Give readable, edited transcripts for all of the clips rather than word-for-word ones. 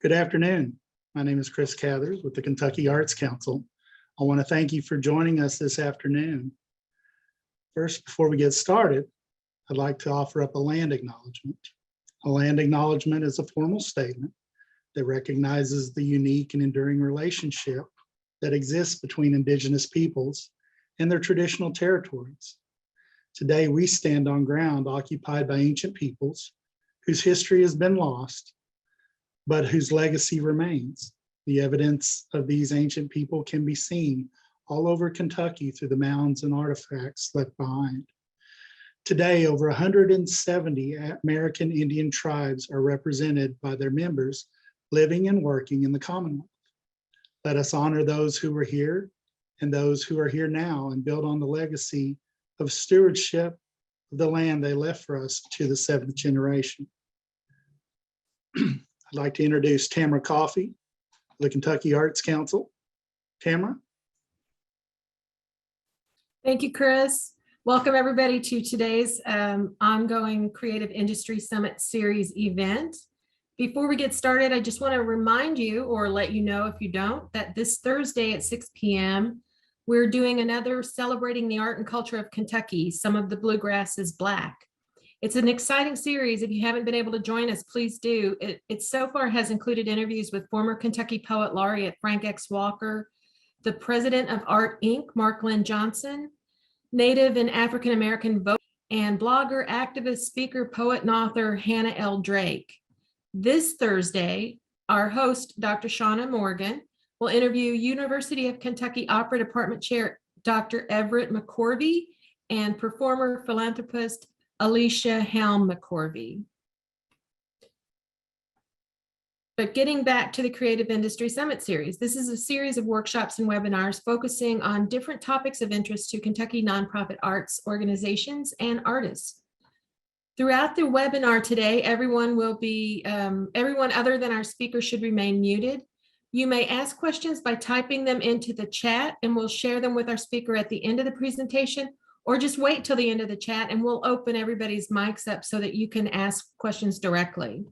Good afternoon. My name is Chris Cathers with the Kentucky Arts Council. I want to thank you for joining us this afternoon. First, before we get started, I'd like to offer up a land acknowledgement. A land acknowledgement is a formal statement that recognizes the unique and enduring relationship that exists between Indigenous peoples and their traditional territories. Today, we stand on ground occupied by ancient peoples whose history has been lost, but whose legacy remains. The evidence of these ancient people can be seen all over Kentucky through the mounds and artifacts left behind. Today, over 170 American Indian tribes are represented by their members living and working in the Commonwealth. Let us honor those who were here and those who are here now and build on the legacy of stewardship of the land they left for us to the 7th generation. I'd like to introduce Tamara Coffey, the Kentucky Arts Council. Tamara. Thank you, Chris. Welcome everybody to today's ongoing Creative Industry Summit Series event. Before we get started, I just want to remind you, or let you know if you don't, that this Thursday at 6 p.m., we're doing another Celebrating the Art and Culture of Kentucky, Some of the Bluegrass is Black. It's an exciting series. If you haven't been able to join us, please do. It so far has included interviews with former Kentucky Poet Laureate Frank X. Walker, the president of Art Inc., Mark Lynn Johnson, Native and African American voter, and blogger, activist, speaker, poet, and author Hannah L. Drake. This Thursday, our host, Dr. Shauna Morgan, will interview University of Kentucky Opera Department Chair Dr. Everett McCorvey and performer philanthropist Alicia Helm McCorvey. But getting back to the Creative Industry Summit Series, this is a series of workshops and webinars focusing on different topics of interest to Kentucky nonprofit arts organizations and artists. Throughout the webinar today, everyone other than our speaker should remain muted. You may ask questions by typing them into the chat, and we'll share them with our speaker at the end of the presentation, or just wait till the end of the chat and we'll open everybody's mics up so that you can ask questions directly.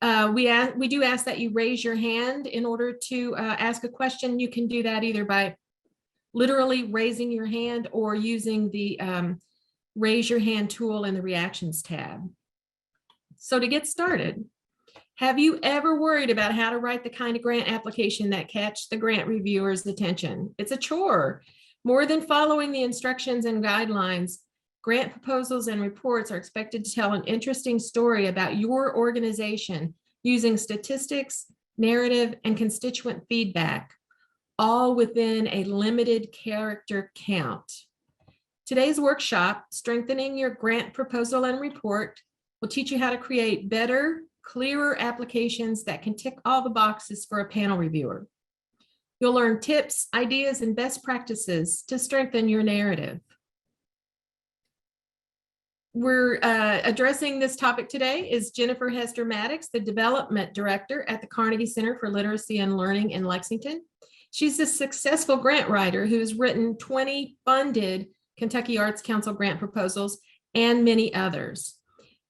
We do ask that you raise your hand in order to ask a question. You can do that either by literally raising your hand or using the raise your hand tool in the reactions tab. So to get started, have you ever worried about how to write the kind of grant application that catch the grant reviewer's attention? It's a chore. More than following the instructions and guidelines, grant proposals and reports are expected to tell an interesting story about your organization using statistics, narrative, and constituent feedback, all within a limited character count. Today's workshop, Strengthening Your Grant Proposal and Report, will teach you how to create better, clearer applications that can tick all the boxes for a panel reviewer. You'll learn tips, ideas, and best practices to strengthen your narrative. We're addressing this topic today is Jennifer Hester Mattox, the Development Director at the Carnegie Center for Literacy and Learning in Lexington. She's a successful grant writer who has written 20 funded Kentucky Arts Council grant proposals and many others.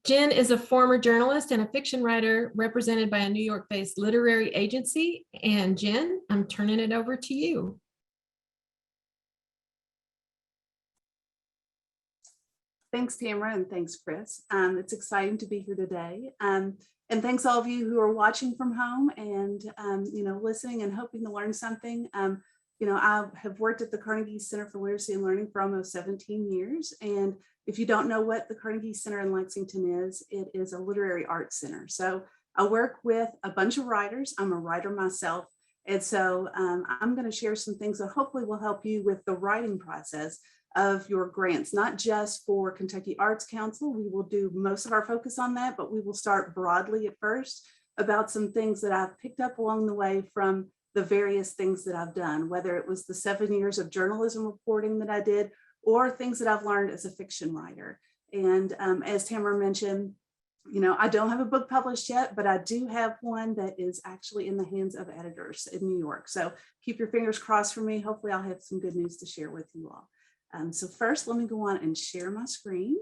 Jen is a former journalist and a fiction writer represented by a New York-based literary agency. And Jen, I'm turning it over to you. Thanks, Tamara, and thanks, Chris. It's exciting to be here today. And thanks all of you who are watching from home and listening and hoping to learn something. I have worked at the Carnegie Center for Literacy and Learning for almost 17 years. And if you don't know what the Carnegie Center in Lexington is, it is a literary arts center. So I work with a bunch of writers. I'm a writer myself. And so I'm going to share some things that hopefully will help you with the writing process of your grants, not just for Kentucky Arts Council. We will do most of our focus on that, but we will start broadly at first about some things that I've picked up along the way from the various things that I've done, whether it was the 7 years of journalism reporting that I did, or things that I've learned as a fiction writer. And as Tamara mentioned, I don't have a book published yet, but I do have one that is actually in the hands of editors in New York. So keep your fingers crossed for me. Hopefully I'll have some good news to share with you all. So first, let me go on and share my screen.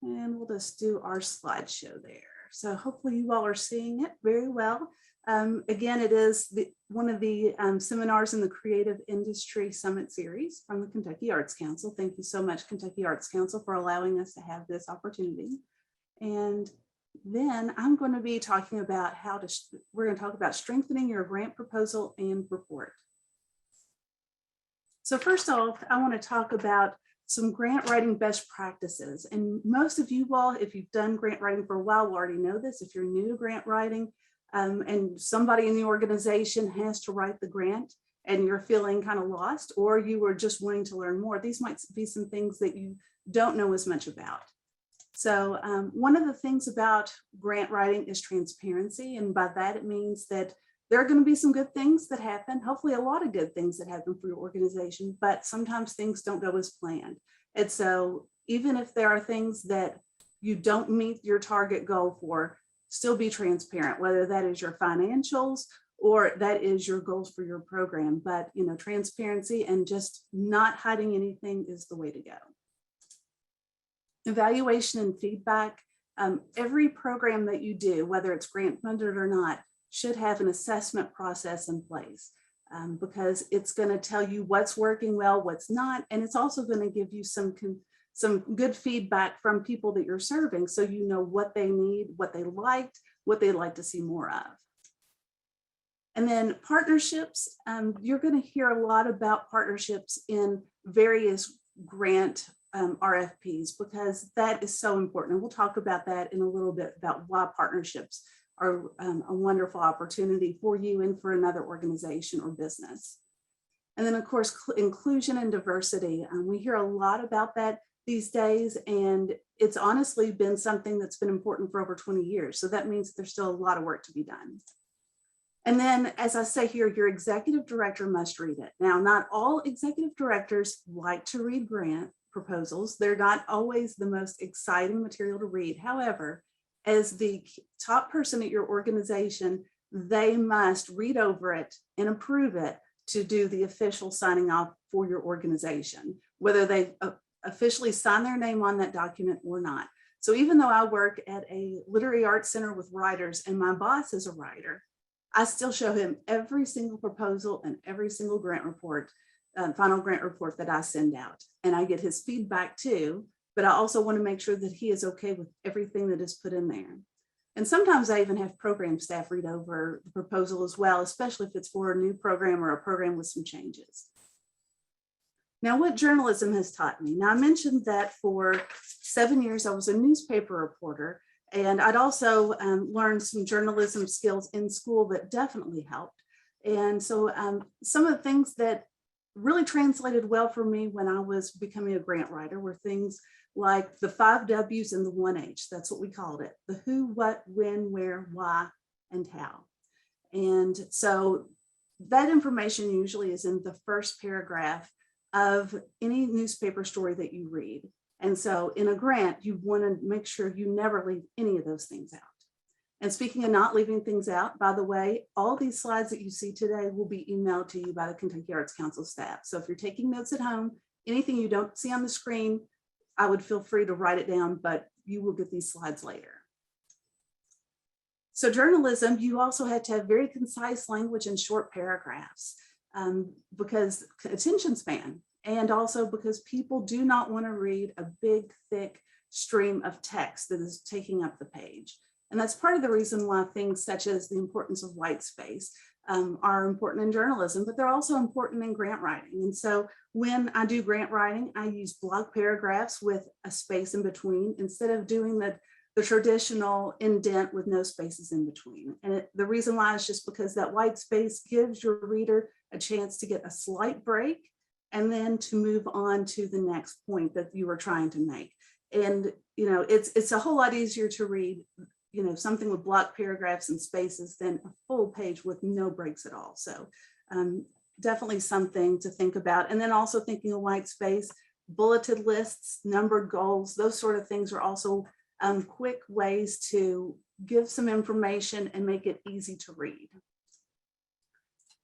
And we'll just do our slideshow there. So hopefully you all are seeing it very well. Again, it is one of the seminars in the Creative Industry Summit Series from the Kentucky Arts Council. Thank you so much, Kentucky Arts Council, for allowing us to have this opportunity. And then I'm going to be talking about we're going to talk about strengthening your grant proposal and report. So first off, I want to talk about some grant writing best practices. And most of you all, if you've done grant writing for a while, will already know this. If you're new to grant writing and somebody in the organization has to write the grant and you're feeling kind of lost, or you were just wanting to learn more, these might be some things that you don't know as much about. So one of the things about grant writing is transparency. And by that, it means that there are going to be some good things that happen, hopefully a lot of good things that happen for your organization, but sometimes things don't go as planned. And so even if there are things that you don't meet your target goal for, still be transparent, whether that is your financials or that is your goals for your program. But transparency and just not hiding anything is the way to go. Evaluation and feedback. Every program that you do, whether it's grant funded or not, should have an assessment process in place because it's going to tell you what's working well, what's not, and it's also going to give you some good feedback from people that you're serving, so you know what they need, what they liked, what they'd like to see more of. And then partnerships. You're going to hear a lot about partnerships in various grant RFPs because that is so important. And we'll talk about that in a little bit about why partnerships are a wonderful opportunity for you and for another organization or business. And then of course, inclusion and diversity. We hear a lot about that these days, and it's honestly been something that's been important for over 20 years. So that means there's still a lot of work to be done. And then, as I say here, your executive director must read it. Now, not all executive directors like to read grant proposals. They're not always the most exciting material to read. However, as the top person at your organization, they must read over it and approve it to do the official signing off for your organization, whether they officially sign their name on that document or not. So even though I work at a literary arts center with writers and my boss is a writer, I still show him every single proposal and every single grant report, final grant report that I send out. And I get his feedback too. But I also want to make sure that he is okay with everything that is put in there. And sometimes I even have program staff read over the proposal as well, especially if it's for a new program or a program with some changes. Now, what journalism has taught me. Now, I mentioned that for 7 years, I was a newspaper reporter, and I'd also learned some journalism skills in school that definitely helped. And so some of the things that really translated well for me when I was becoming a grant writer were things like the 5 W's and the 1 H. That's what we called it. The who, what, when, where, why, and how. And so that information usually is in the first paragraph of any newspaper story that you read. And so in a grant, you want to make sure you never leave any of those things out. And speaking of not leaving things out, by the way, all these slides that you see today will be emailed to you by the Kentucky Arts Council staff. So if you're taking notes at home, anything you don't see on the screen, I would feel free to write it down, but you will get these slides later. So journalism, you also have to have very concise language and short paragraphs because attention span, and also because people do not want to read a big, thick stream of text that is taking up the page. And that's part of the reason why things such as the importance of white space are important in journalism, but they're also important in grant writing. And so when I do grant writing, I use block paragraphs with a space in between instead of doing the traditional indent with no spaces in between. And the reason why is just because that white space gives your reader a chance to get a slight break and then to move on to the next point that you were trying to make. And it's a whole lot easier to read something with block paragraphs and spaces than a full page with no breaks at all. So definitely something to think about. And then also thinking of white space, bulleted lists, numbered goals, those sort of things are also quick ways to give some information and make it easy to read.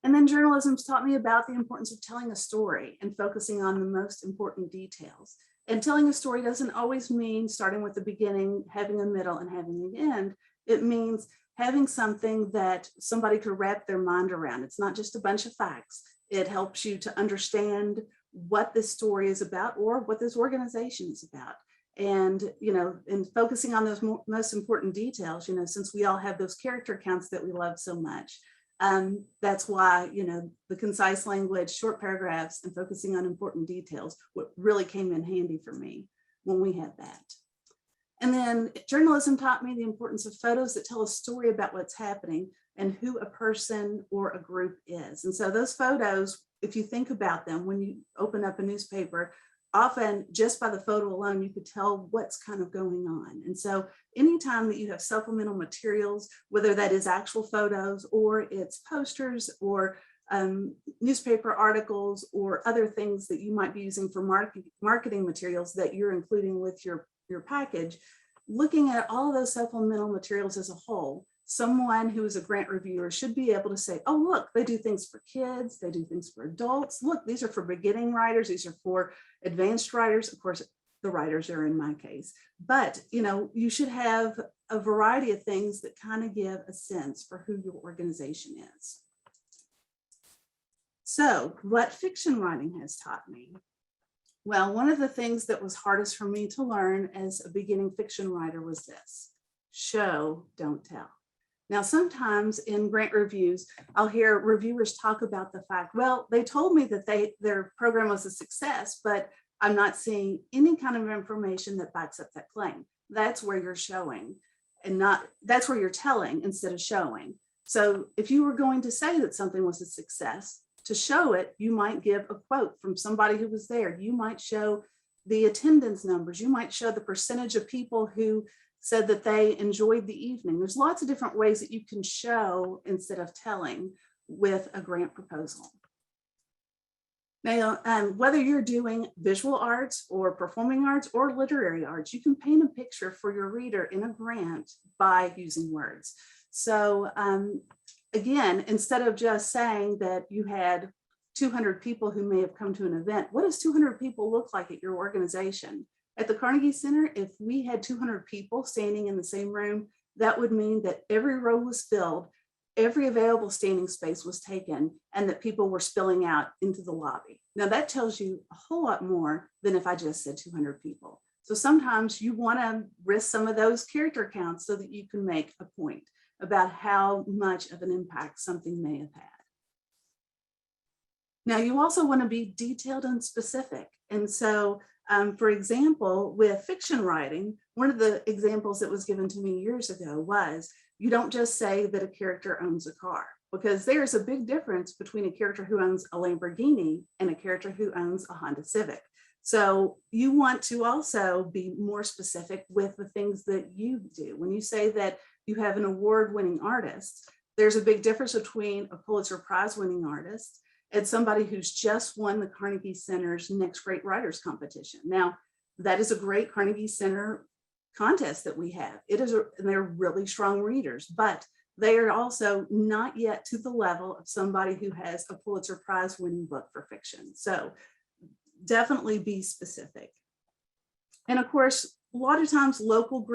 And then journalism's taught me about the importance of telling a story and focusing on the most important details. And telling a story doesn't always mean starting with the beginning, having a middle, and having an end. It means having something that somebody could wrap their mind around. It's not just a bunch of facts. It helps you to understand what this story is about or what this organization is about. And, in focusing on those most important details, since we all have those character counts that we love so much, that's why, the concise language, short paragraphs, and focusing on important details, what really came in handy for me when we had that. And then journalism taught me the importance of photos that tell a story about what's happening and who a person or a group is. And so those photos, if you think about them, when you open up a newspaper, often just by the photo alone, you could tell what's kind of going on. And so anytime that you have supplemental materials, whether that is actual photos or it's posters or newspaper articles or other things that you might be using for marketing materials that you're including with your package, looking at all of those supplemental materials as a whole, someone who is a grant reviewer should be able to say, oh, look, they do things for kids, they do things for adults. Look, these are for beginning writers, these are for advanced writers. Of course, the writers are in my case, but you should have a variety of things that kind of give a sense for who your organization is. So what fiction writing has taught me? Well, one of the things that was hardest for me to learn as a beginning fiction writer was this: show, don't tell. Now, sometimes in grant reviews, I'll hear reviewers talk about the fact, well, they told me that their program was a success, but I'm not seeing any kind of information that backs up that claim. That's where you're showing and that's where you're telling instead of showing. So if you were going to say that something was a success, to show it, you might give a quote from somebody who was there. You might show the attendance numbers. You might show the percentage of people who said that they enjoyed the evening. There's lots of different ways that you can show instead of telling with a grant proposal. Now, whether you're doing visual arts or performing arts or literary arts, you can paint a picture for your reader in a grant by using words. So again, instead of just saying that you had 200 people who may have come to an event, what does 200 people look like at your organization? At the Carnegie Center, if we had 200 people standing in the same room, that would mean that every row was filled, every available standing space was taken, and that people were spilling out into the lobby. Now that tells you a whole lot more than if I just said 200 people. So sometimes you want to risk some of those character counts so that you can make a point about how much of an impact something may have had. Now, you also want to be detailed and specific. And so, for example, with fiction writing, one of the examples that was given to me years ago was, you don't just say that a character owns a car, because there's a big difference between a character who owns a Lamborghini and a character who owns a Honda Civic. So you want to also be more specific with the things that you do. When you say that you have an award-winning artist, there's a big difference between a Pulitzer Prize-winning artist and somebody who's just won the Carnegie Center's Next Great Writers competition. Now, that is a great Carnegie Center contest that we have. And they're really strong readers, but they are also not yet to the level of somebody who has a Pulitzer Prize-winning book for fiction. So definitely be specific. And of course, a lot of times local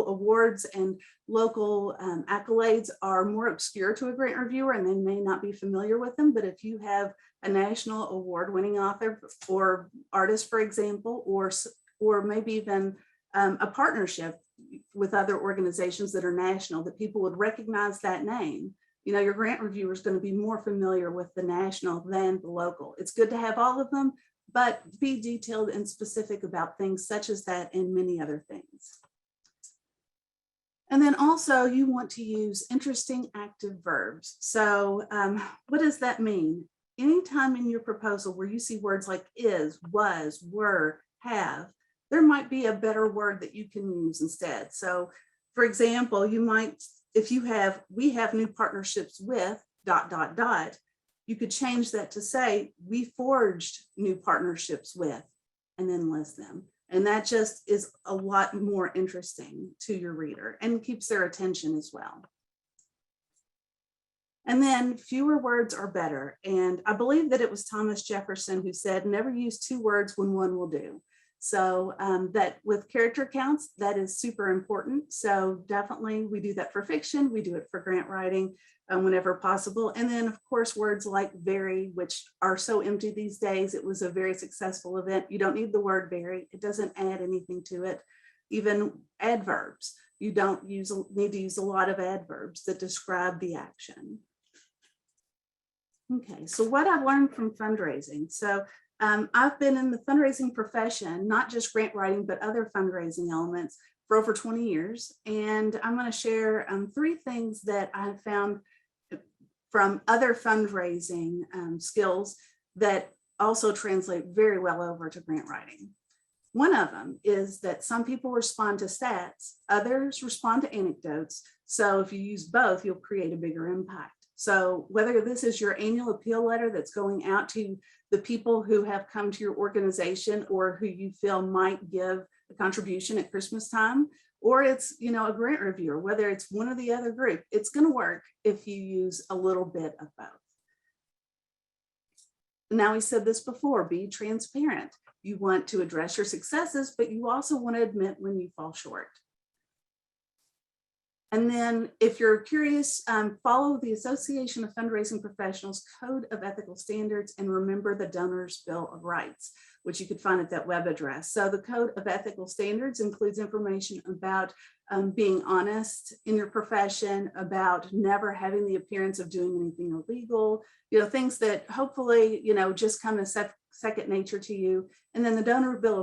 awards and local accolades are more obscure to a grant reviewer and they may not be familiar with them. But if you have a national award-winning author or artist, for example, or maybe even a partnership with other organizations that are national, that people would recognize that name, your grant reviewer is going to be more familiar with the national than the local. It's good to have all of them, but be detailed and specific about things such as that and many other things. And then also you want to use interesting active verbs. So what does that mean? Anytime in your proposal where you see words like is, was, were, have, there might be a better word that you can use instead. So for example, you might, if we have new partnerships with ... You could change that to say, we forged new partnerships with, and then list them. And that just is a lot more interesting to your reader and keeps their attention as well. And then fewer words are better. And I believe that it was Thomas Jefferson who said, never use two words when one will do. So that with character counts, that is super important. So definitely we do that for fiction. We do it for grant writing whenever possible. And then of course, words like very, which are so empty these days. It was a very successful event. You don't need the word very. It doesn't add anything to it. Even adverbs. You don't need to use a lot of adverbs that describe the action. Okay, so what I've learned from fundraising. So I've been in the fundraising profession, not just grant writing, but other fundraising elements for over 20 years. And I'm going to share 3 things that I have found from other fundraising skills that also translate very well over to grant writing. One of them is that some people respond to stats, others respond to anecdotes. So if you use both, you'll create a bigger impact. So whether this is your annual appeal letter that's going out to the people who have come to your organization or who you feel might give a contribution at Christmas time, or it's, a grant reviewer, whether it's one or the other group, it's going to work if you use a little bit of both. Now, we said this before, be transparent. You want to address your successes, but you also want to admit when you fall short. And then if you're curious, follow the Association of Fundraising Professionals Code of Ethical Standards and remember the Donor's Bill of Rights, which you could find at that web address. So the Code of Ethical Standards includes information about being honest in your profession, about never having the appearance of doing anything illegal, things that hopefully, just come as second nature to you. And then the Donor's Bill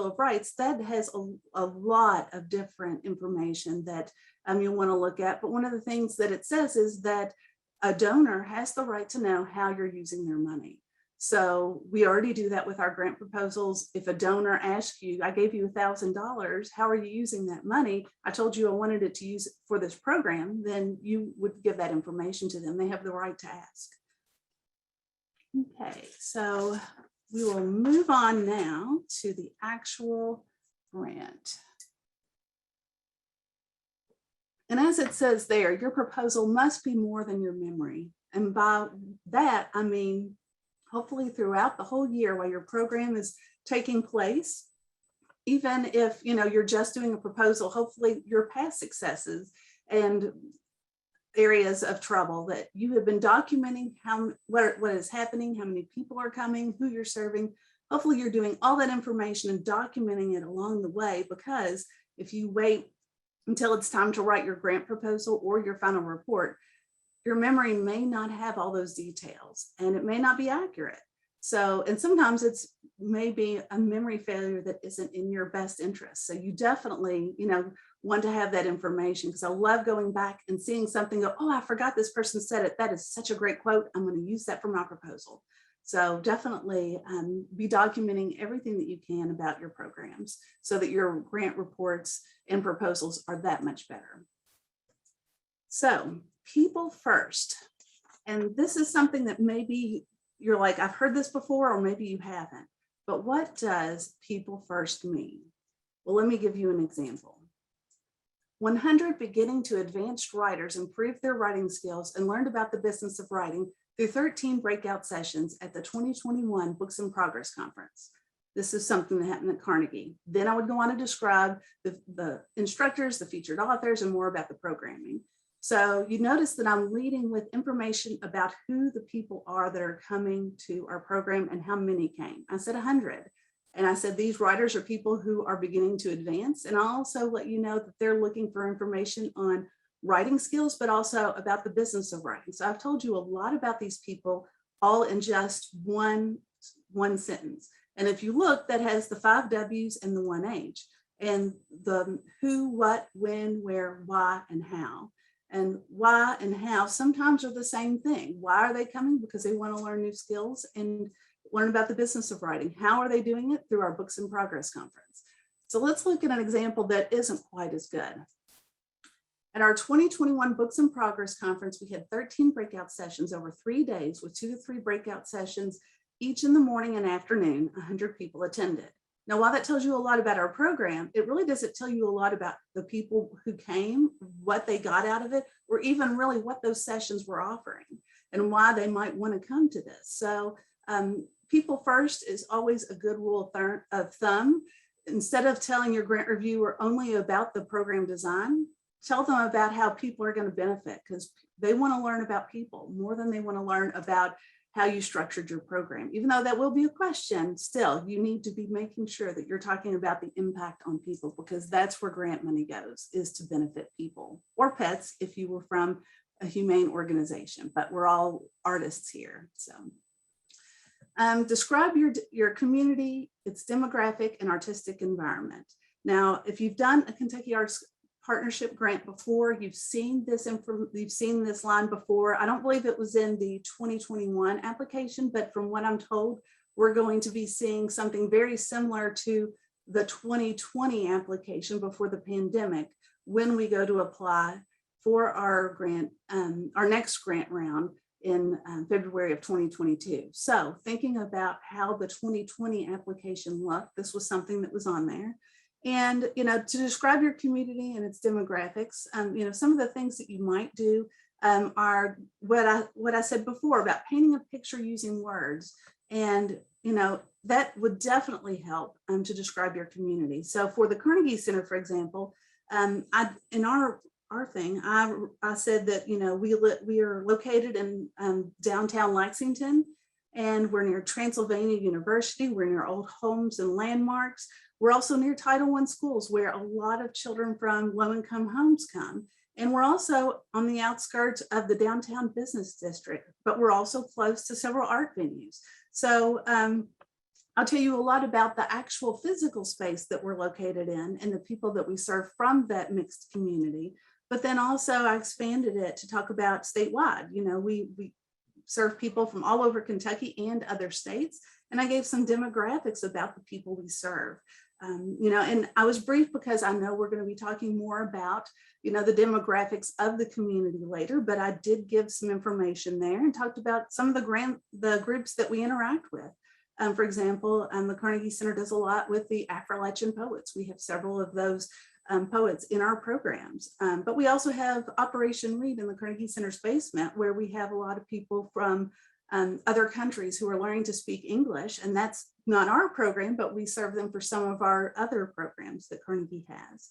of Rights, that has a lot of different information that you'll want to look at. But one of the things that it says is that a donor has the right to know how you're using their money. So we already do that with our grant proposals. If a donor asks you, I gave you $1,000, how are you using that money? I told you I wanted it to use it for this program, then you would give that information to them. They have the right to ask. Okay, so we will move on now to the actual grant. And as it says there, your proposal must be more than your memory. And by that, I mean, hopefully throughout the whole year while your program is taking place, even if you're just doing a proposal, hopefully your past successes and areas of trouble that you have been documenting what is happening, how many people are coming, who you're serving. Hopefully you're doing all that information and documenting it along the way, because if you wait until it's time to write your grant proposal or your final report, your memory may not have all those details and it may not be accurate. So, and sometimes it's maybe a memory failure that isn't in your best interest. So you definitely, want to have that information, because I love going back and seeing something go, oh, I forgot this person said it. That is such a great quote. I'm going to use that for my proposal. So definitely be documenting everything that you can about your programs so that your grant reports and proposals are that much better. So people first. And this is something that maybe you're like, I've heard this before, or maybe you haven't. But what does people first mean? Well, let me give you an example. 100 beginning to advanced writers improved their writing skills and learned about the business of writing through 13 breakout sessions at the 2021 Books in Progress Conference. This is something that happened at Carnegie. Then I would go on to describe the instructors, the featured authors, and more about the programming. So you notice that I'm leading with information about who the people are that are coming to our program and how many came. I said 100. And I said, these writers are people who are beginning to advance. And I'll also let you know that they're looking for information on writing skills, but also about the business of writing. So I've told you a lot about these people all in just one sentence. And if you look, that has the 5 W's and the 1 H, and the who, what, when, where, why, and how. And why and how sometimes are the same thing. Why are they coming? Because they want to learn new skills and learn about the business of writing. How are they doing it? Through our Books in Progress Conference. So let's look at an example that isn't quite as good. At our 2021 Books in Progress Conference, we had 13 breakout sessions over 3 days with 2 to 3 breakout sessions, each in the morning and afternoon. 100 people attended. Now, while that tells you a lot about our program, it really doesn't tell you a lot about the people who came, what they got out of it, or even really what those sessions were offering and why they might want to come to this. So people first is always a good rule of thumb. Instead of telling your grant reviewer only about the program design, tell them about how people are going to benefit, because they want to learn about people more than they want to learn about how you structured your program. Even though that will be a question, still, you need to be making sure that you're talking about the impact on people, because that's where grant money goes, is to benefit people or pets if you were from a humane organization, but we're all artists here. So describe your community, its demographic and artistic environment. Now, if you've done a Kentucky Arts Partnership grant before, you've seen this line before. I don't believe it was in the 2021 application, but from what I'm told, we're going to be seeing something very similar to the 2020 application before the pandemic, when we go to apply for our grant, our next grant round in February of 2022. So thinking about how the 2020 application looked, this was something that was on there. And, to describe your community and its demographics, some of the things that you might do are what I said before about painting a picture using words. And, that would definitely help to describe your community. So for the Carnegie Center, for example, in our thing, I said that, we are located in downtown Lexington, and we're near Transylvania University. We're near old homes and landmarks. We're also near Title I schools, where a lot of children from low-income homes come. And we're also on the outskirts of the downtown business district, but we're also close to several art venues. So I'll tell you a lot about the actual physical space that we're located in and the people that we serve from that mixed community. But then also I expanded it to talk about statewide. We serve people from all over Kentucky and other states. And I gave some demographics about the people we serve. And I was brief because I know we're going to be talking more about, the demographics of the community later, but I did give some information there and talked about some of the groups that we interact with. For example, the Carnegie Center does a lot with the Appalachian poets. We have several of those poets in our programs, but we also have Operation Read in the Carnegie Center's basement, where we have a lot of people from other countries who are learning to speak English, and that's not our program, but we serve them for some of our other programs that Carnegie has.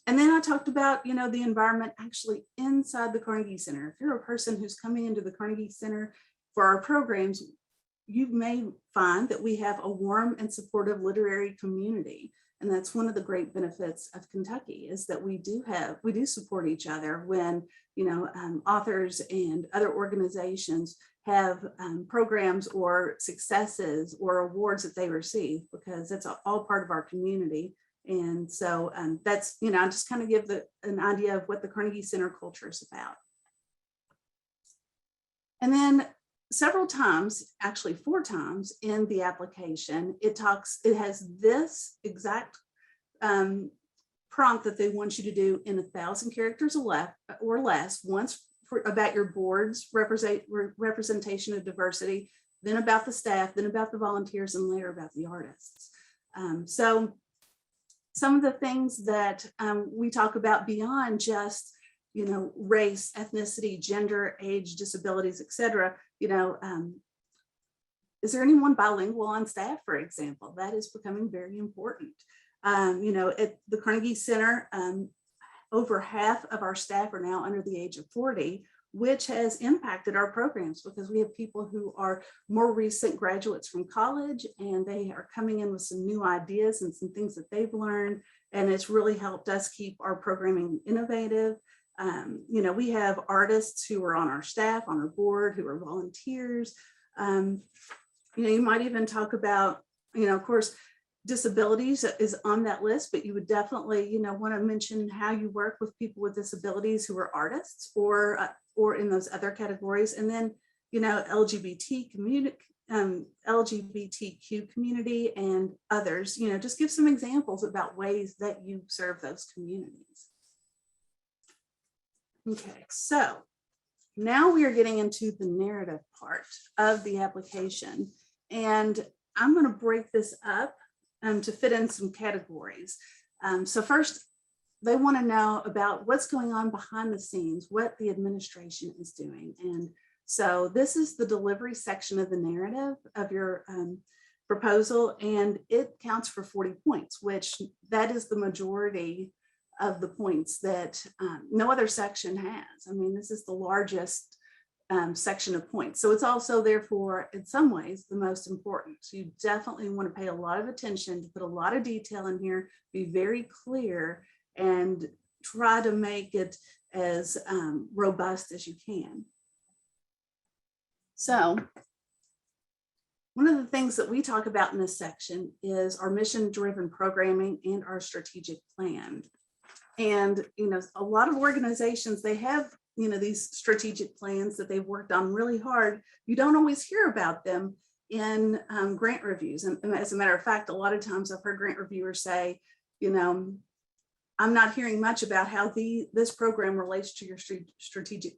And then I talked about, the environment actually inside the Carnegie Center. If you're a person who's coming into the Carnegie Center for our programs, you may find that we have a warm and supportive literary community. And that's one of the great benefits of Kentucky, is that we do support each other when, authors and other organizations have programs or successes or awards that they receive, because that's all part of our community. And so that's, I just kind of give an idea of what the Carnegie Center culture is about. And then several times, actually 4 times in the application, it has this exact prompt that they want you to do in 1,000 characters or less, once about your board's representation of diversity, then about the staff, then about the volunteers, and later about the artists. So some of the things that we talk about beyond just, race, ethnicity, gender, age, disabilities, etc. Is there anyone bilingual on staff, for example? That is becoming very important. At the Carnegie Center, over half of our staff are now under the age of 40, which has impacted our programs, because we have people who are more recent graduates from college, and they are coming in with some new ideas and some things that they've learned. And it's really helped us keep our programming innovative. We have artists who are on our staff, on our board, who are volunteers. You might even talk about, of course, disabilities is on that list, but you would definitely, want to mention how you work with people with disabilities who are artists or in those other categories. And then, LGBTQ community and others, just give some examples about ways that you serve those communities. Okay, so now we are getting into the narrative part of the application, and I'm going to break this up to fit in some categories. So first, they want to know about what's going on behind the scenes, what the administration is doing. And So this is the delivery section of the narrative of your proposal, and it counts for 40 points, which that is the majority of the points that no other section has. I mean, this is the largest section of points. So it's also therefore, in some ways, the most important. So you definitely want to pay a lot of attention, to put a lot of detail in here, be very clear, and try to make it as robust as you can. So one of the things that we talk about in this section is our mission-driven programming and our strategic plan. And, a lot of organizations, they have, these strategic plans that they've worked on really hard. You don't always hear about them in grant reviews. And as a matter of fact, a lot of times I've heard grant reviewers say, I'm not hearing much about how this program relates to your strategic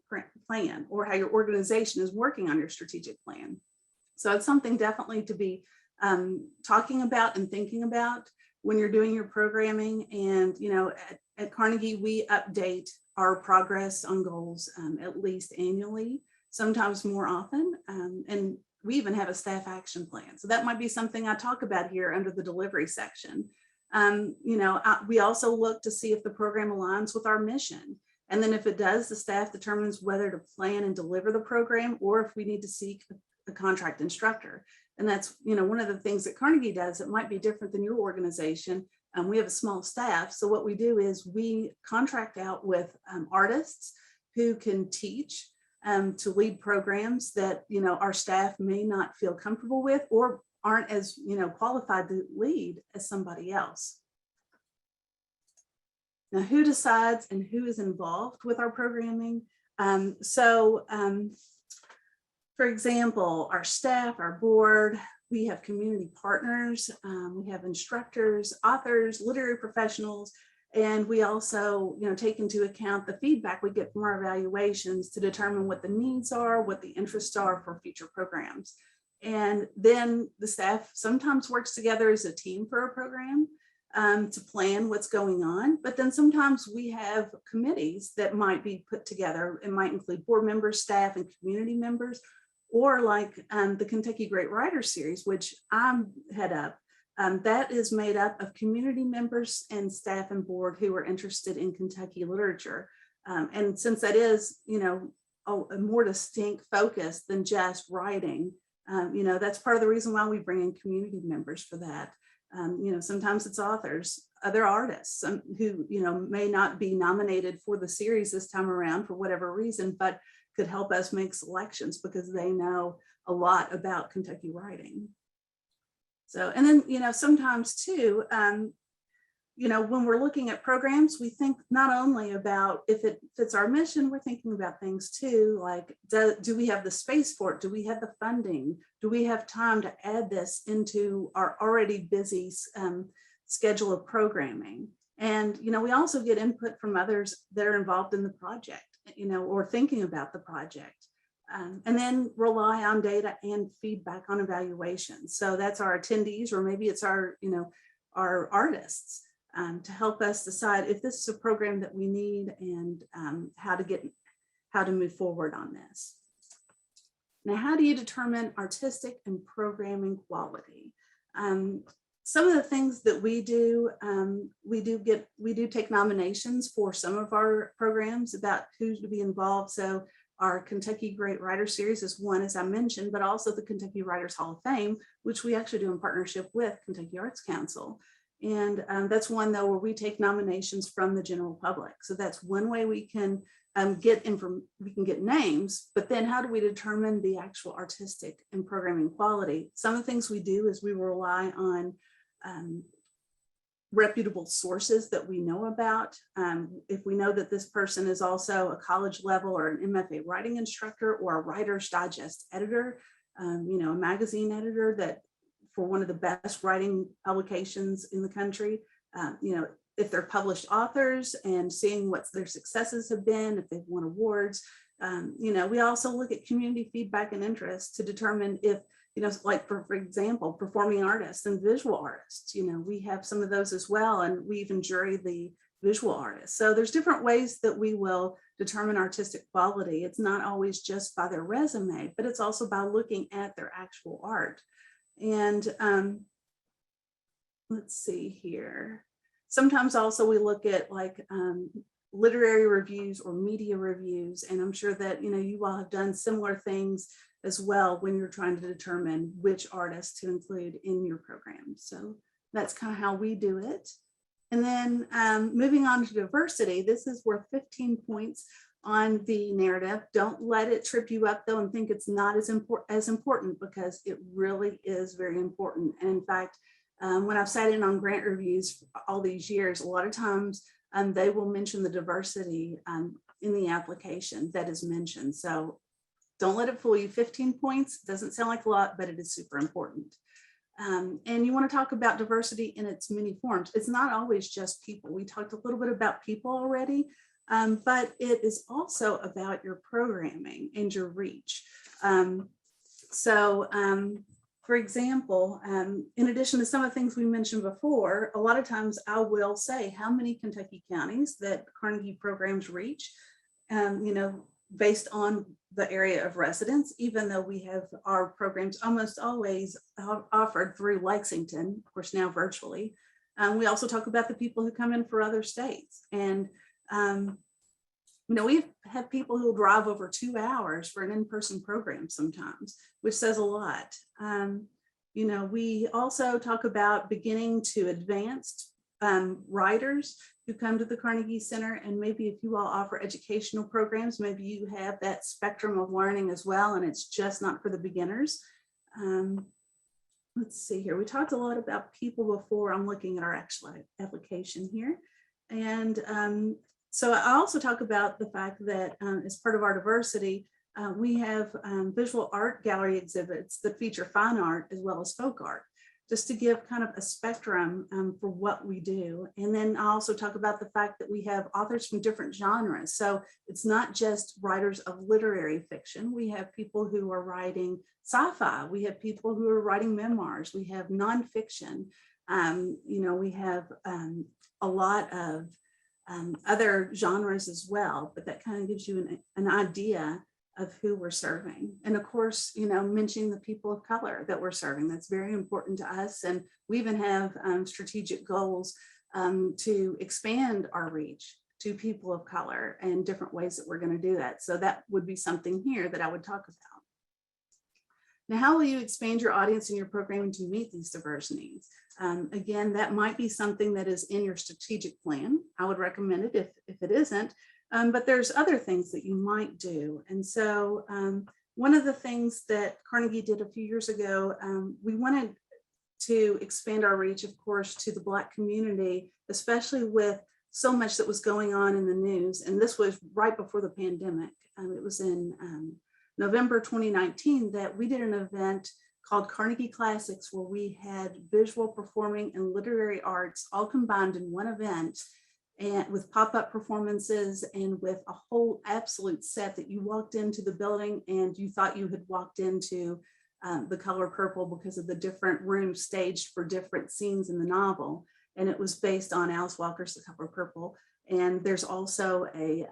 plan, or how your organization is working on your strategic plan. So it's something definitely to be talking about and thinking about when you're doing your programming. And, at Carnegie, we update our progress on goals at least annually, sometimes more often. And we even have a staff action plan. So that might be something I talk about here under the delivery section. We also look to see if the program aligns with our mission. And then if it does, the staff determines whether to plan and deliver the program, or if we need to seek a contract instructor. And that's, one of the things that Carnegie does. It might be different than your organization. We have a small staff. So what we do is we contract out with artists who can teach to lead programs that, our staff may not feel comfortable with, or aren't as, qualified to lead as somebody else. Now, who decides and who is involved with our programming? For example, our staff, our board, we have community partners, we have instructors, authors, literary professionals, and we also, take into account the feedback we get from our evaluations to determine what the needs are, what the interests are for future programs. And then the staff sometimes works together as a team for a program to plan what's going on. But then sometimes we have committees that might be put together. It might include board members, staff, and community members, or like the Kentucky Great Writers Series, which I'm head up. That is made up of community members and staff and board who are interested in Kentucky literature. And since that is, a more distinct focus than just writing, that's part of the reason why we bring in community members for that. Sometimes it's authors, other artists who, may not be nominated for the series this time around for whatever reason, but could help us make selections because they know a lot about Kentucky writing. So, and then, sometimes too, when we're looking at programs, we think not only about if it fits our mission, we're thinking about things too, like do we have the space for it? Do we have the funding? Do we have time to add this into our already busy schedule of programming? And, we also get input from others that are involved in the project, or thinking about the project. And then rely on data and feedback on evaluations. So that's our attendees, or maybe it's our artists. To help us decide if this is a program that we need and how to move forward on this. Now, how do you determine artistic and programming quality? Some of the things that we do, we do take nominations for some of our programs about who's to be involved. So our Kentucky Great Writer Series is one, as I mentioned, but also the Kentucky Writers Hall of Fame, which we actually do in partnership with Kentucky Arts Council. And that's one, though, where we take nominations from the general public. So that's one way we can get names, but then how do we determine the actual artistic and programming quality? Some of the things we do is we rely on reputable sources that we know about. If we know that this person is also a college level or an MFA writing instructor or a Writer's Digest editor, a magazine editor that for one of the best writing publications in the country, if they're published authors and seeing what their successes have been, if they've won awards. We also look at community feedback and interest to determine if, like for example, performing artists and visual artists, we have some of those as well. And we even jury the visual artists. So there's different ways that we will determine artistic quality. It's not always just by their resume, but it's also by looking at their actual art. And let's see here. Sometimes also we look at like literary reviews or media reviews, and I'm sure that you all have done similar things as well when you're trying to determine which artists to include in your program. So that's kind of how we do it. And then moving on to diversity, this is worth 15 points on the narrative. Don't let it trip you up though and think it's not as important, because it really is very important. And in fact, when I've sat in on grant reviews all these years, a lot of times they will mention the diversity in the application that is mentioned. So don't let it fool you. 15 points doesn't sound like a lot, but it is super important. And you want to talk about diversity in its many forms. It's not always just people. We talked a little bit about people already, but it is also about your programming and your reach. For example, in addition to some of the things we mentioned before, a lot of times I will say how many Kentucky counties that Carnegie programs reach, based on the area of residence, even though we have our programs almost always offered through Lexington, of course, now virtually. We also talk about the people who come in for other states. And, we have people who will drive over 2 hours for an in-person program sometimes, which says a lot. We also talk about beginning to advanced writers who come to the Carnegie Center, and maybe if you all offer educational programs, maybe you have that spectrum of learning as well, and it's just not for the beginners. Let's see here. We talked a lot about people before. I'm looking at our actual application here. And so I also talk about the fact that as part of our diversity, we have visual art gallery exhibits that feature fine art as well as folk art, just to give kind of a spectrum for what we do. And then I also talk about the fact that we have authors from different genres. So it's not just writers of literary fiction. We have people who are writing sci-fi. We have people who are writing memoirs. We have nonfiction. We have a lot of other genres as well, but that kind of gives you an idea of who we're serving. And of course, mentioning the people of color that we're serving, that's very important to us. And we even have strategic goals to expand our reach to people of color and different ways that we're going to do that. So that would be something here that I would talk about. Now, how will you expand your audience in your programming to meet these diverse needs? Again, that might be something that is in your strategic plan. I would recommend it if it isn't. But there's other things that you might do. And so one of the things that Carnegie did a few years ago, we wanted to expand our reach, of course, to the Black community, especially with so much that was going on in the news. And this was right before the pandemic. It was in November 2019 that we did an event called Carnegie Classics, where we had visual, performing, and literary arts all combined in one event, and with pop-up performances and with a whole absolute set that you walked into the building and you thought you had walked into The Color Purple because of the different rooms staged for different scenes in the novel. And it was based on Alice Walker's The Color Purple. And there's also a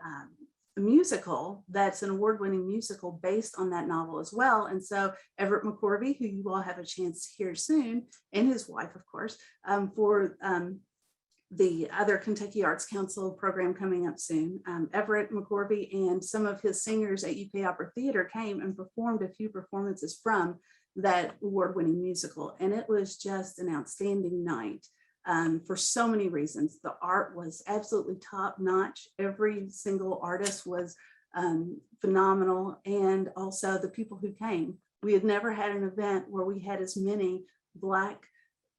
musical that's an award-winning musical based on that novel as well. And so Everett McCorvey, who you all have a chance to hear soon, and his wife, of course, for the other Kentucky Arts Council program coming up soon. Everett McCorvey and some of his singers at UK Opera Theater came and performed a few performances from that award-winning musical. And it was just an outstanding night for so many reasons. The art was absolutely top-notch. Every single artist was phenomenal. And also the people who came. We had never had an event where we had as many Black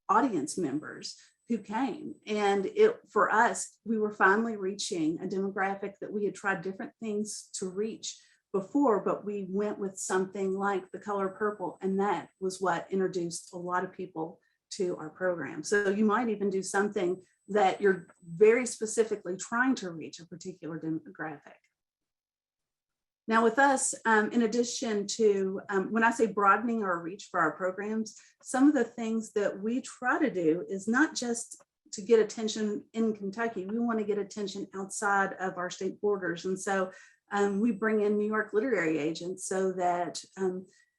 audience members who came. And for us, we were finally reaching a demographic that we had tried different things to reach before, but we went with something like The Color Purple, and that was what introduced a lot of people to our program. So you might even do something that you're very specifically trying to reach a particular demographic. Now with us, in addition to, when I say broadening our reach for our programs, some of the things that we try to do is not just to get attention in Kentucky, we want to get attention outside of our state borders. And so we bring in New York literary agents so that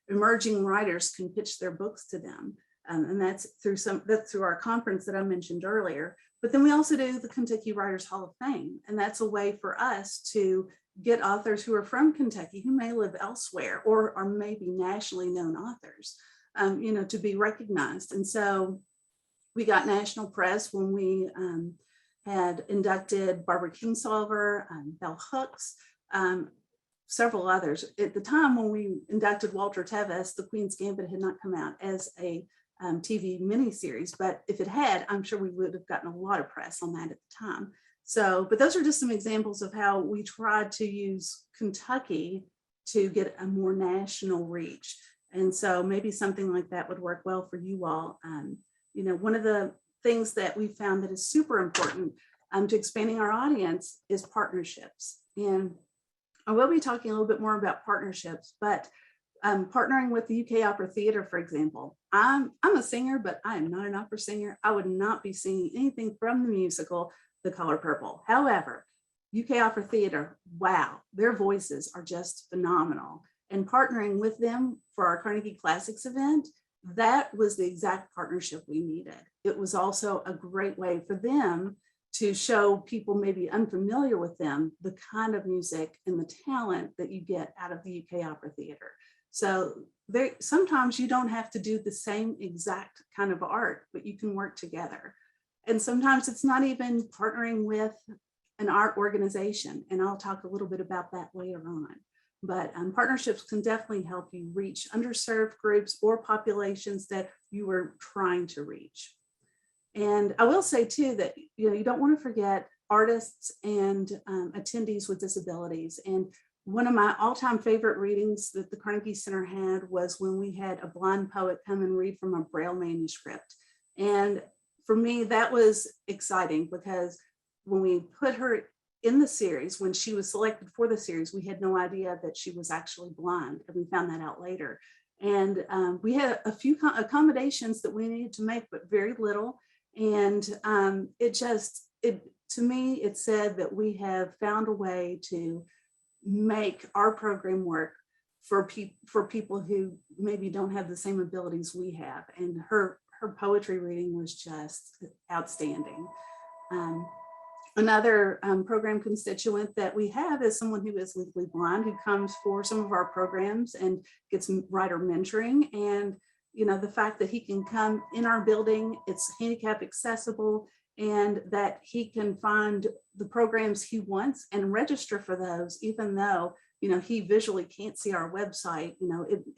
emerging writers can pitch their books to them. And that's through our conference that I mentioned earlier. But then we also do the Kentucky Writers Hall of Fame. And that's a way for us to get authors who are from Kentucky, who may live elsewhere or are maybe nationally known authors, to be recognized. And so we got national press when we had inducted Barbara Kingsolver, Bell Hooks, several others. At the time when we inducted Walter Tevis, The Queen's Gambit had not come out as a TV miniseries, but if it had, I'm sure we would have gotten a lot of press on that at the time. So, but those are just some examples of how we tried to use Kentucky to get a more national reach. And so maybe something like that would work well for you all. One of the things that we found that is super important to expanding our audience is partnerships. And I will be talking a little bit more about partnerships, but partnering with the UK Opera Theatre, for example. I'm a singer, but I am not an opera singer. I would not be singing anything from the musical The Color Purple. However, UK Opera Theatre, wow, their voices are just phenomenal. And partnering with them for our Carnegie Classics event, that was the exact partnership we needed. It was also a great way for them to show people maybe unfamiliar with them the kind of music and the talent that you get out of the UK Opera Theatre. So sometimes you don't have to do the same exact kind of art, but you can work together. And sometimes it's not even partnering with an art organization. And I'll talk a little bit about that later on. But partnerships can definitely help you reach underserved groups or populations that you were trying to reach. And I will say too that you don't want to forget artists and attendees with disabilities. And one of my all-time favorite readings that the Carnegie Center had was when we had a blind poet come and read from a Braille manuscript. And for me, that was exciting because when we put her in the series, when she was selected for the series, we had no idea that she was actually blind, and we found that out later. And we had a few accommodations that we needed to make, but very little. And to me, it said that we have found a way to make our program work for people who maybe don't have the same abilities we have. And her poetry reading was just outstanding. Another program constituent that we have is someone who is legally blind, who comes for some of our programs and gets writer mentoring. And the fact that he can come in our building, it's handicap accessible, and that he can find the programs he wants and register for those, even though he visually can't see our website.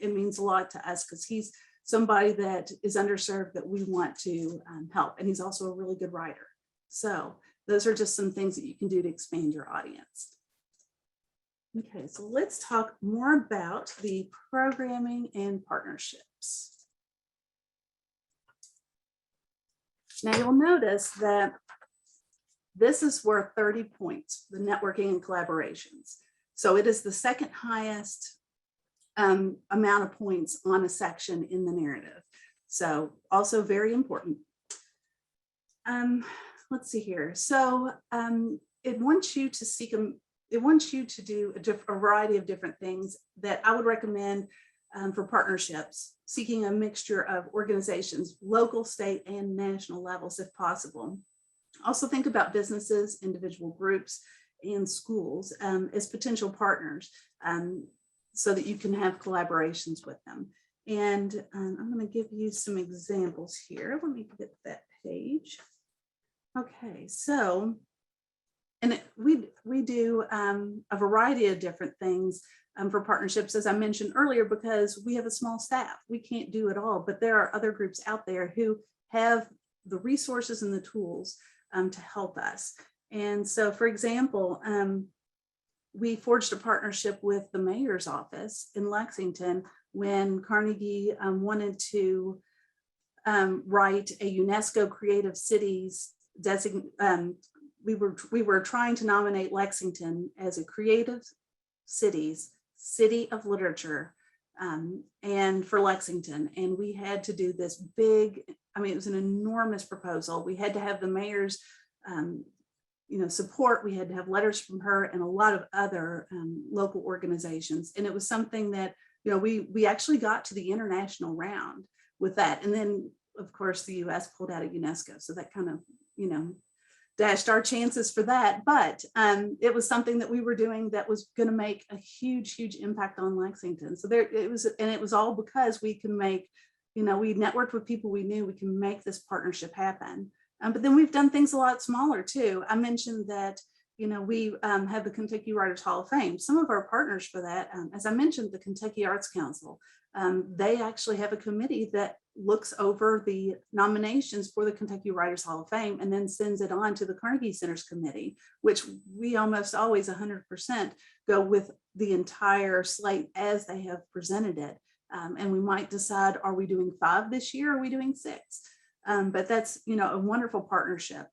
It means a lot to us because he's somebody that is underserved that we want to help, and he's also a really good writer. So those are just some things that you can do to expand your audience. Okay, so let's talk more about the programming and partnerships. Now you'll notice that this is worth 30 points, the networking and collaborations. So it is the second highest amount of points on a section in the narrative. So also very important. Let's see here. So it wants you to do a variety of different things that I would recommend for partnerships, seeking a mixture of organizations, local, state, and national levels if possible. Also think about businesses, individual groups, and schools as potential partners so that you can have collaborations with them. And I'm going to give you some examples here. Let me get that page. Okay, so, and we do a variety of different things for partnerships, as I mentioned earlier, because we have a small staff. We can't do it all, but there are other groups out there who have the resources and the tools to help us. And so, for example, we forged a partnership with the mayor's office in Lexington when Carnegie wanted to write a UNESCO Creative Cities we were trying to nominate Lexington as a creative city of literature, and for Lexington, and we had to do this big I mean, it was an enormous proposal. We had to have the mayor's support. We had to have letters from her and a lot of other local organizations. And it was something that, we actually got to the international round with that. And then, of course, the US pulled out of UNESCO. So that kind of, dashed our chances for that. But it was something that we were doing that was going to make a huge, huge impact on Lexington. So it was all because we can make, we networked with people we knew we can make this partnership happen. But then we've done things a lot smaller too. I mentioned that, we have the Kentucky Writers Hall of Fame. Some of our partners for that, as I mentioned, the Kentucky Arts Council, they actually have a committee that looks over the nominations for the Kentucky Writers Hall of Fame and then sends it on to the Carnegie Center's committee, which we almost always 100% go with the entire slate as they have presented it. And we might decide, are we doing 5 this year? Or are we doing 6? But that's, a wonderful partnership.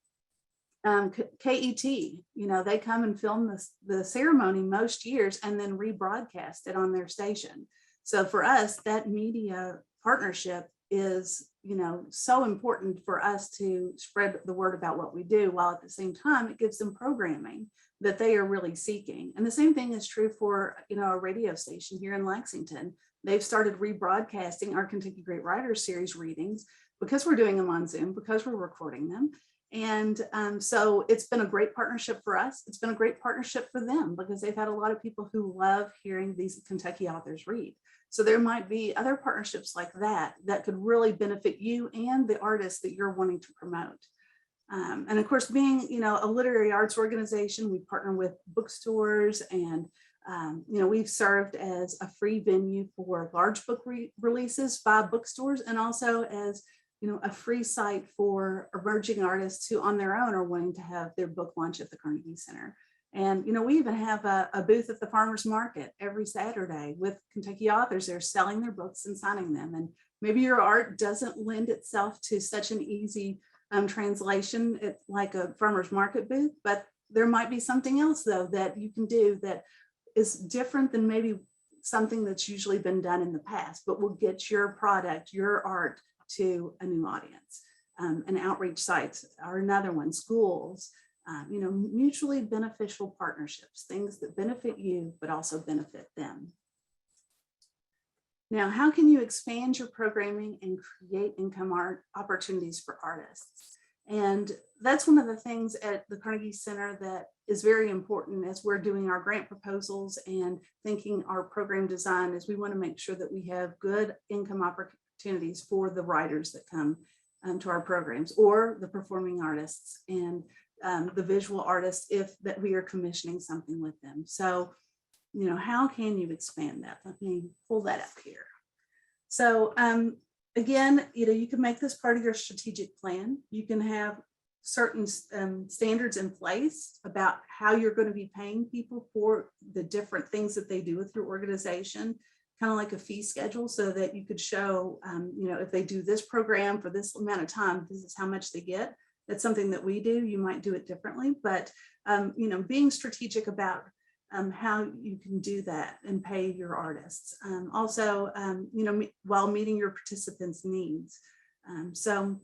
KET, they come and film the ceremony most years and then rebroadcast it on their station. So for us, that media partnership is, so important for us to spread the word about what we do, while at the same time, it gives them programming that they are really seeking. And the same thing is true for, a radio station here in Lexington. They've started rebroadcasting our Kentucky Great Writers Series readings because we're doing them on Zoom, because we're recording them. And so it's been a great partnership for us. It's been a great partnership for them because they've had a lot of people who love hearing these Kentucky authors read. So there might be other partnerships like that could really benefit you and the artists that you're wanting to promote. And of course, being, a literary arts organization, we partner with bookstores and, we've served as a free venue for large book releases by bookstores, and also as a free site for emerging artists who on their own are wanting to have their book launch at the Carnegie Center. And, we even have a booth at the farmers market every Saturday with Kentucky authors. They're selling their books and signing them. And maybe your art doesn't lend itself to such an easy translation like a farmers market booth, but there might be something else though that you can do that is different than maybe something that's usually been done in the past, but will get your product, your art to a new audience. And outreach sites are another one, schools, mutually beneficial partnerships, things that benefit you, but also benefit them. Now, how can you expand your programming and create income opportunities for artists? And that's one of the things at the Carnegie Center that is very important as we're doing our grant proposals and thinking our program design, is we want to make sure that we have good income opportunities for the writers that come to our programs, or the performing artists and the visual artists if that we are commissioning something with them. So, how can you expand that? Let me pull that up here. So again, you can make this part of your strategic plan. You can have certain standards in place about how you're going to be paying people for the different things that they do with your organization, kind of like a fee schedule, so that you could show, if they do this program for this amount of time, this is how much they get. That's something that we do. You might do it differently, but being strategic about how you can do that and pay your artists. Also, while meeting your participants' needs. So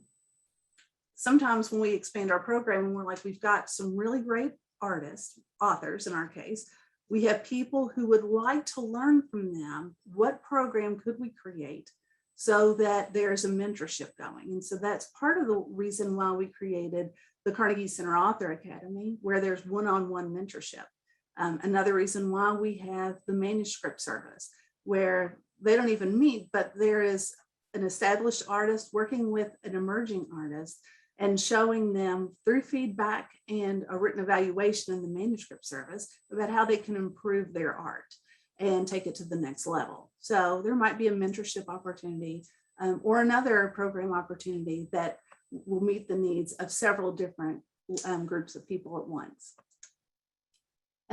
sometimes when we expand our program and we're like, we've got some really great artists, authors in our case, we have people who would like to learn from them. What program could we create so that there's a mentorship going? And so that's part of the reason why we created the Carnegie Center Author Academy, where there's one-on-one mentorship. Another reason why we have the manuscript service, where they don't even meet, but there is an established artist working with an emerging artist and showing them through feedback and a written evaluation in the manuscript service about how they can improve their art and take it to the next level. So there might be a mentorship opportunity or another program opportunity that will meet the needs of several different groups of people at once.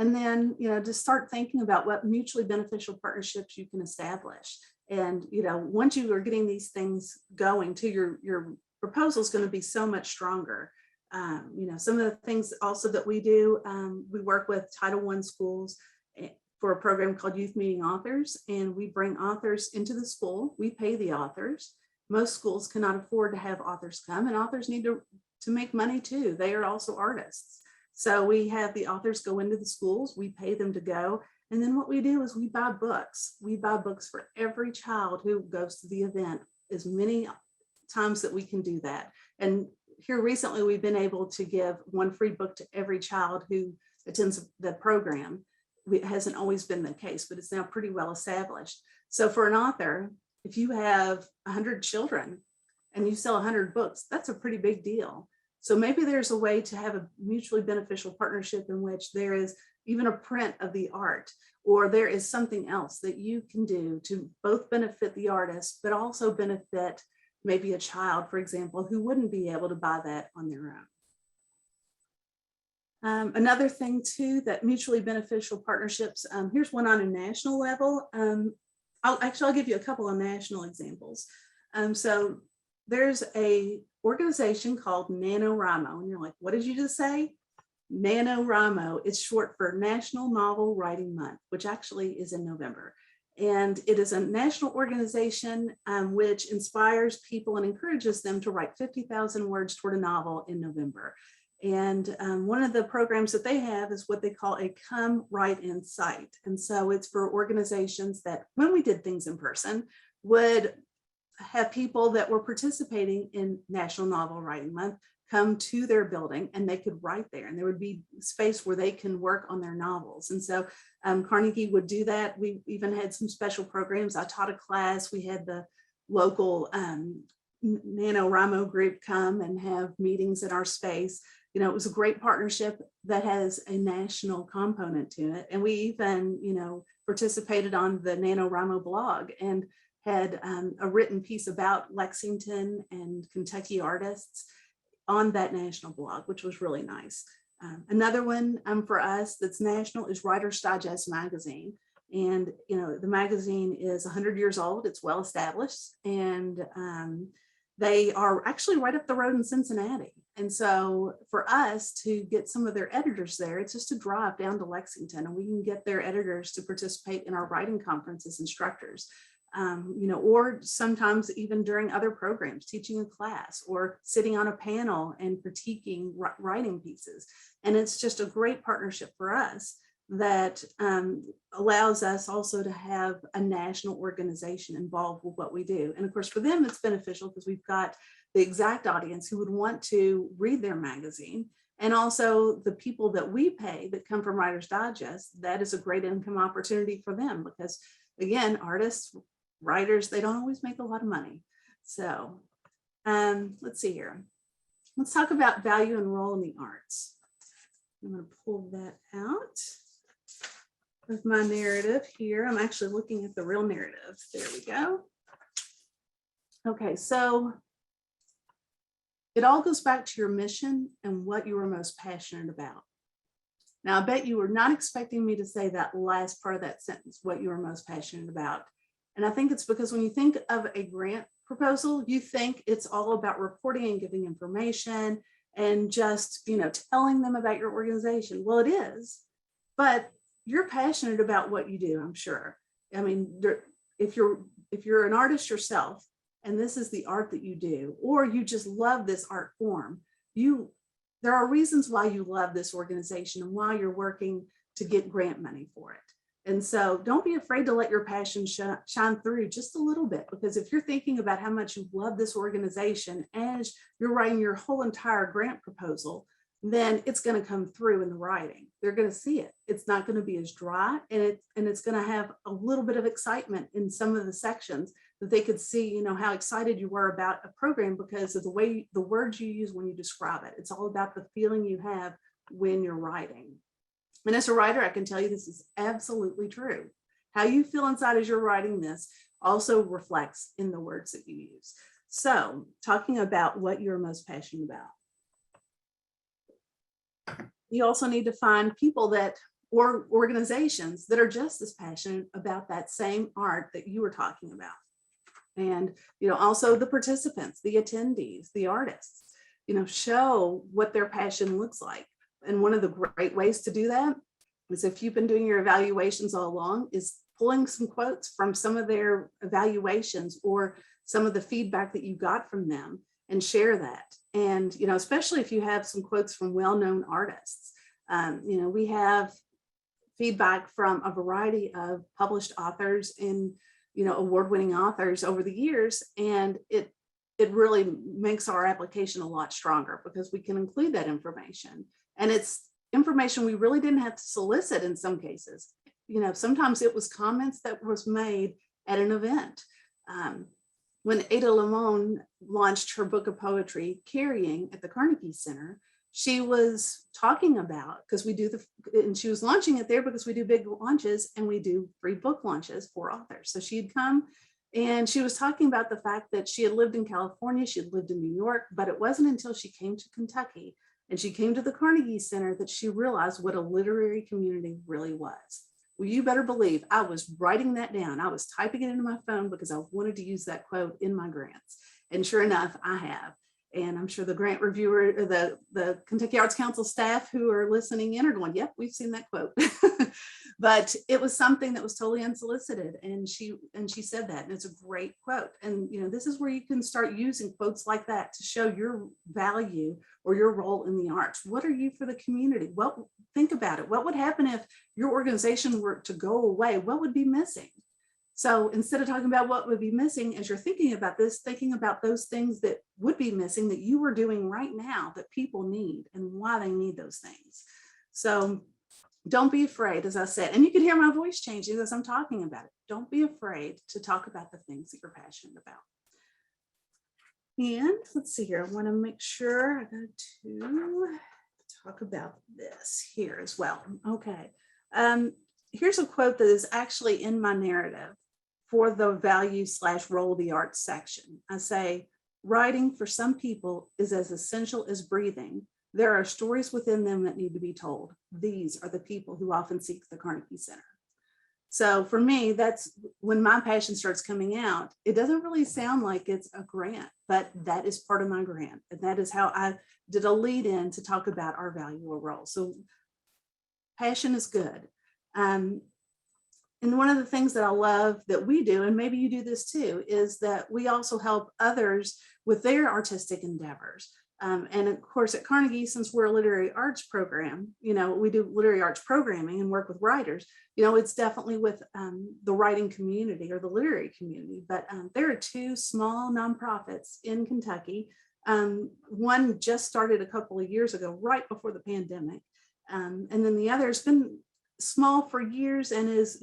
And then, just start thinking about what mutually beneficial partnerships you can establish. And, once you are getting these things going to your proposal is going to be so much stronger. Some of the things also that we do, we work with Title I schools for a program called Youth Meeting Authors, and we bring authors into the school. We pay the authors, most schools cannot afford to have authors come, and authors need to make money too. They are also artists. So we have the authors go into the schools, we pay them to go. And then what we do is we buy books. We buy books for every child who goes to the event, as many times that we can do that. And here recently, we've been able to give one free book to every child who attends the program. It hasn't always been the case, but it's now pretty well established. So for an author, if you have 100 children and you sell 100 books, that's a pretty big deal. So maybe there's a way to have a mutually beneficial partnership in which there is even a print of the art, or there is something else that you can do to both benefit the artist, but also benefit maybe a child, for example, who wouldn't be able to buy that on their own. Another thing too, that mutually beneficial partnerships, here's one on a national level. I'll give you a couple of national examples. So there's a organization called NaNoWriMo, and you're like, what did you just say? NaNoWriMo is short for National Novel Writing Month, which actually is in November. And it is a national organization which inspires people and encourages them to write 50,000 words toward a novel in November. And one of the programs that they have is what they call a Come Write in Sight. And so it's for organizations that, when we did things in person, would have people that were participating in National Novel Writing Month come to their building, and they could write there, and there would be space where they can work on their novels. And so Carnegie would do that. We even had some special programs. I taught a class. We had the local NaNoWriMo group come and have meetings in our space. You know, it was a great partnership that has a national component to it. And we even, participated on the NaNoWriMo blog and had a written piece about Lexington and Kentucky artists on that national blog, which was really nice. Another one for us that's national is Writer's Digest magazine. And, the magazine is 100 years old. It's well established. And they are actually right up the road in Cincinnati. And so for us to get some of their editors there, it's just a drive down to Lexington, and we can get their editors to participate in our writing conference as instructors. Or sometimes even during other programs, teaching a class or sitting on a panel and critiquing writing pieces. And it's just a great partnership for us that allows us also to have a national organization involved with what we do. And of course, for them, it's beneficial because we've got the exact audience who would want to read their magazine. And also the people that we pay that come from Writer's Digest, that is a great income opportunity for them because, again, artists, writers, they don't always make a lot of money. So let's see here. Let's talk about value and role in the arts. I'm going to pull that out of my narrative here. I'm actually looking at the real narrative. There we go. Okay, so it all goes back to your mission and what you were most passionate about. Now, I bet you were not expecting me to say that last part of that sentence, what you were most passionate about. And I think it's because when you think of a grant proposal, you think it's all about reporting and giving information and just, telling them about your organization. Well, it is, but you're passionate about what you do, I'm sure. I mean, if you're an artist yourself, and this is the art that you do, or you just love this art form, there are reasons why you love this organization and why you're working to get grant money for it. And so don't be afraid to let your passion shine through just a little bit, because if you're thinking about how much you love this organization as you're writing your whole entire grant proposal, then it's going to come through in the writing. They're going to see it. It's not going to be as dry, and it's going to have a little bit of excitement in some of the sections that they could see, how excited you were about a program because of the way, the words you use when you describe it. It's all about the feeling you have when you're writing. And as a writer, I can tell you this is absolutely true. How you feel inside as you're writing this also reflects in the words that you use. So talking about what you're most passionate about. You also need to find people or organizations that are just as passionate about that same art that you were talking about. And, also the participants, the attendees, the artists, show what their passion looks like. And one of the great ways to do that is, if you've been doing your evaluations all along, is pulling some quotes from some of their evaluations or some of the feedback that you got from them and share that. And, especially if you have some quotes from well-known artists. We have feedback from a variety of published authors and, award-winning authors over the years. And it really makes our application a lot stronger because we can include that information. And it's information we really didn't have to solicit in some cases. Sometimes it was comments that was made at an event. When Ada Limon launched her book of poetry, Carrying, at the Carnegie Center, she was talking about, because and she was launching it there because we do big launches and we do free book launches for authors. So she had come and she was talking about the fact that she had lived in California, she had lived in New York, but it wasn't until she came to Kentucky and she came to the Carnegie Center that she realized what a literary community really was. Well, you better believe I was writing that down. I was typing it into my phone because I wanted to use that quote in my grants. And sure enough, I have. And I'm sure the grant reviewer, the Kentucky Arts Council staff who are listening in are going, yep, we've seen that quote. But it was something that was totally unsolicited. And she said that, and it's a great quote. And, this is where you can start using quotes like that to show your value or your role in the arts. What are you for the community? Think about it. What would happen if your organization were to go away? What would be missing? So instead of talking about what would be missing, as you're thinking about this, thinking about those things that would be missing that you are doing right now that people need and why they need those things. So don't be afraid, as I said, and you can hear my voice changing as I'm talking about it. Don't be afraid to talk about the things that you're passionate about. And let's see here. I want to make sure I go to talk about this here as well. Okay. Here's a quote that is actually in my narrative for the value/role of the arts section. I say, writing for some people is as essential as breathing. There are stories within them that need to be told. These are the people who often seek the Carnegie Center. So for me, that's when my passion starts coming out. It doesn't really sound like it's a grant, but that is part of my grant. And that is how I did a lead in to talk about our value or role. So passion is good. And one of the things that I love that we do, and maybe you do this too, is that we also help others with their artistic endeavors. And of course, at Carnegie, since we're a literary arts program, we do literary arts programming and work with writers. It's definitely with the writing community or the literary community. But there are two small nonprofits in Kentucky. One just started a couple of years ago, right before the pandemic. And then the other has been small for years and is,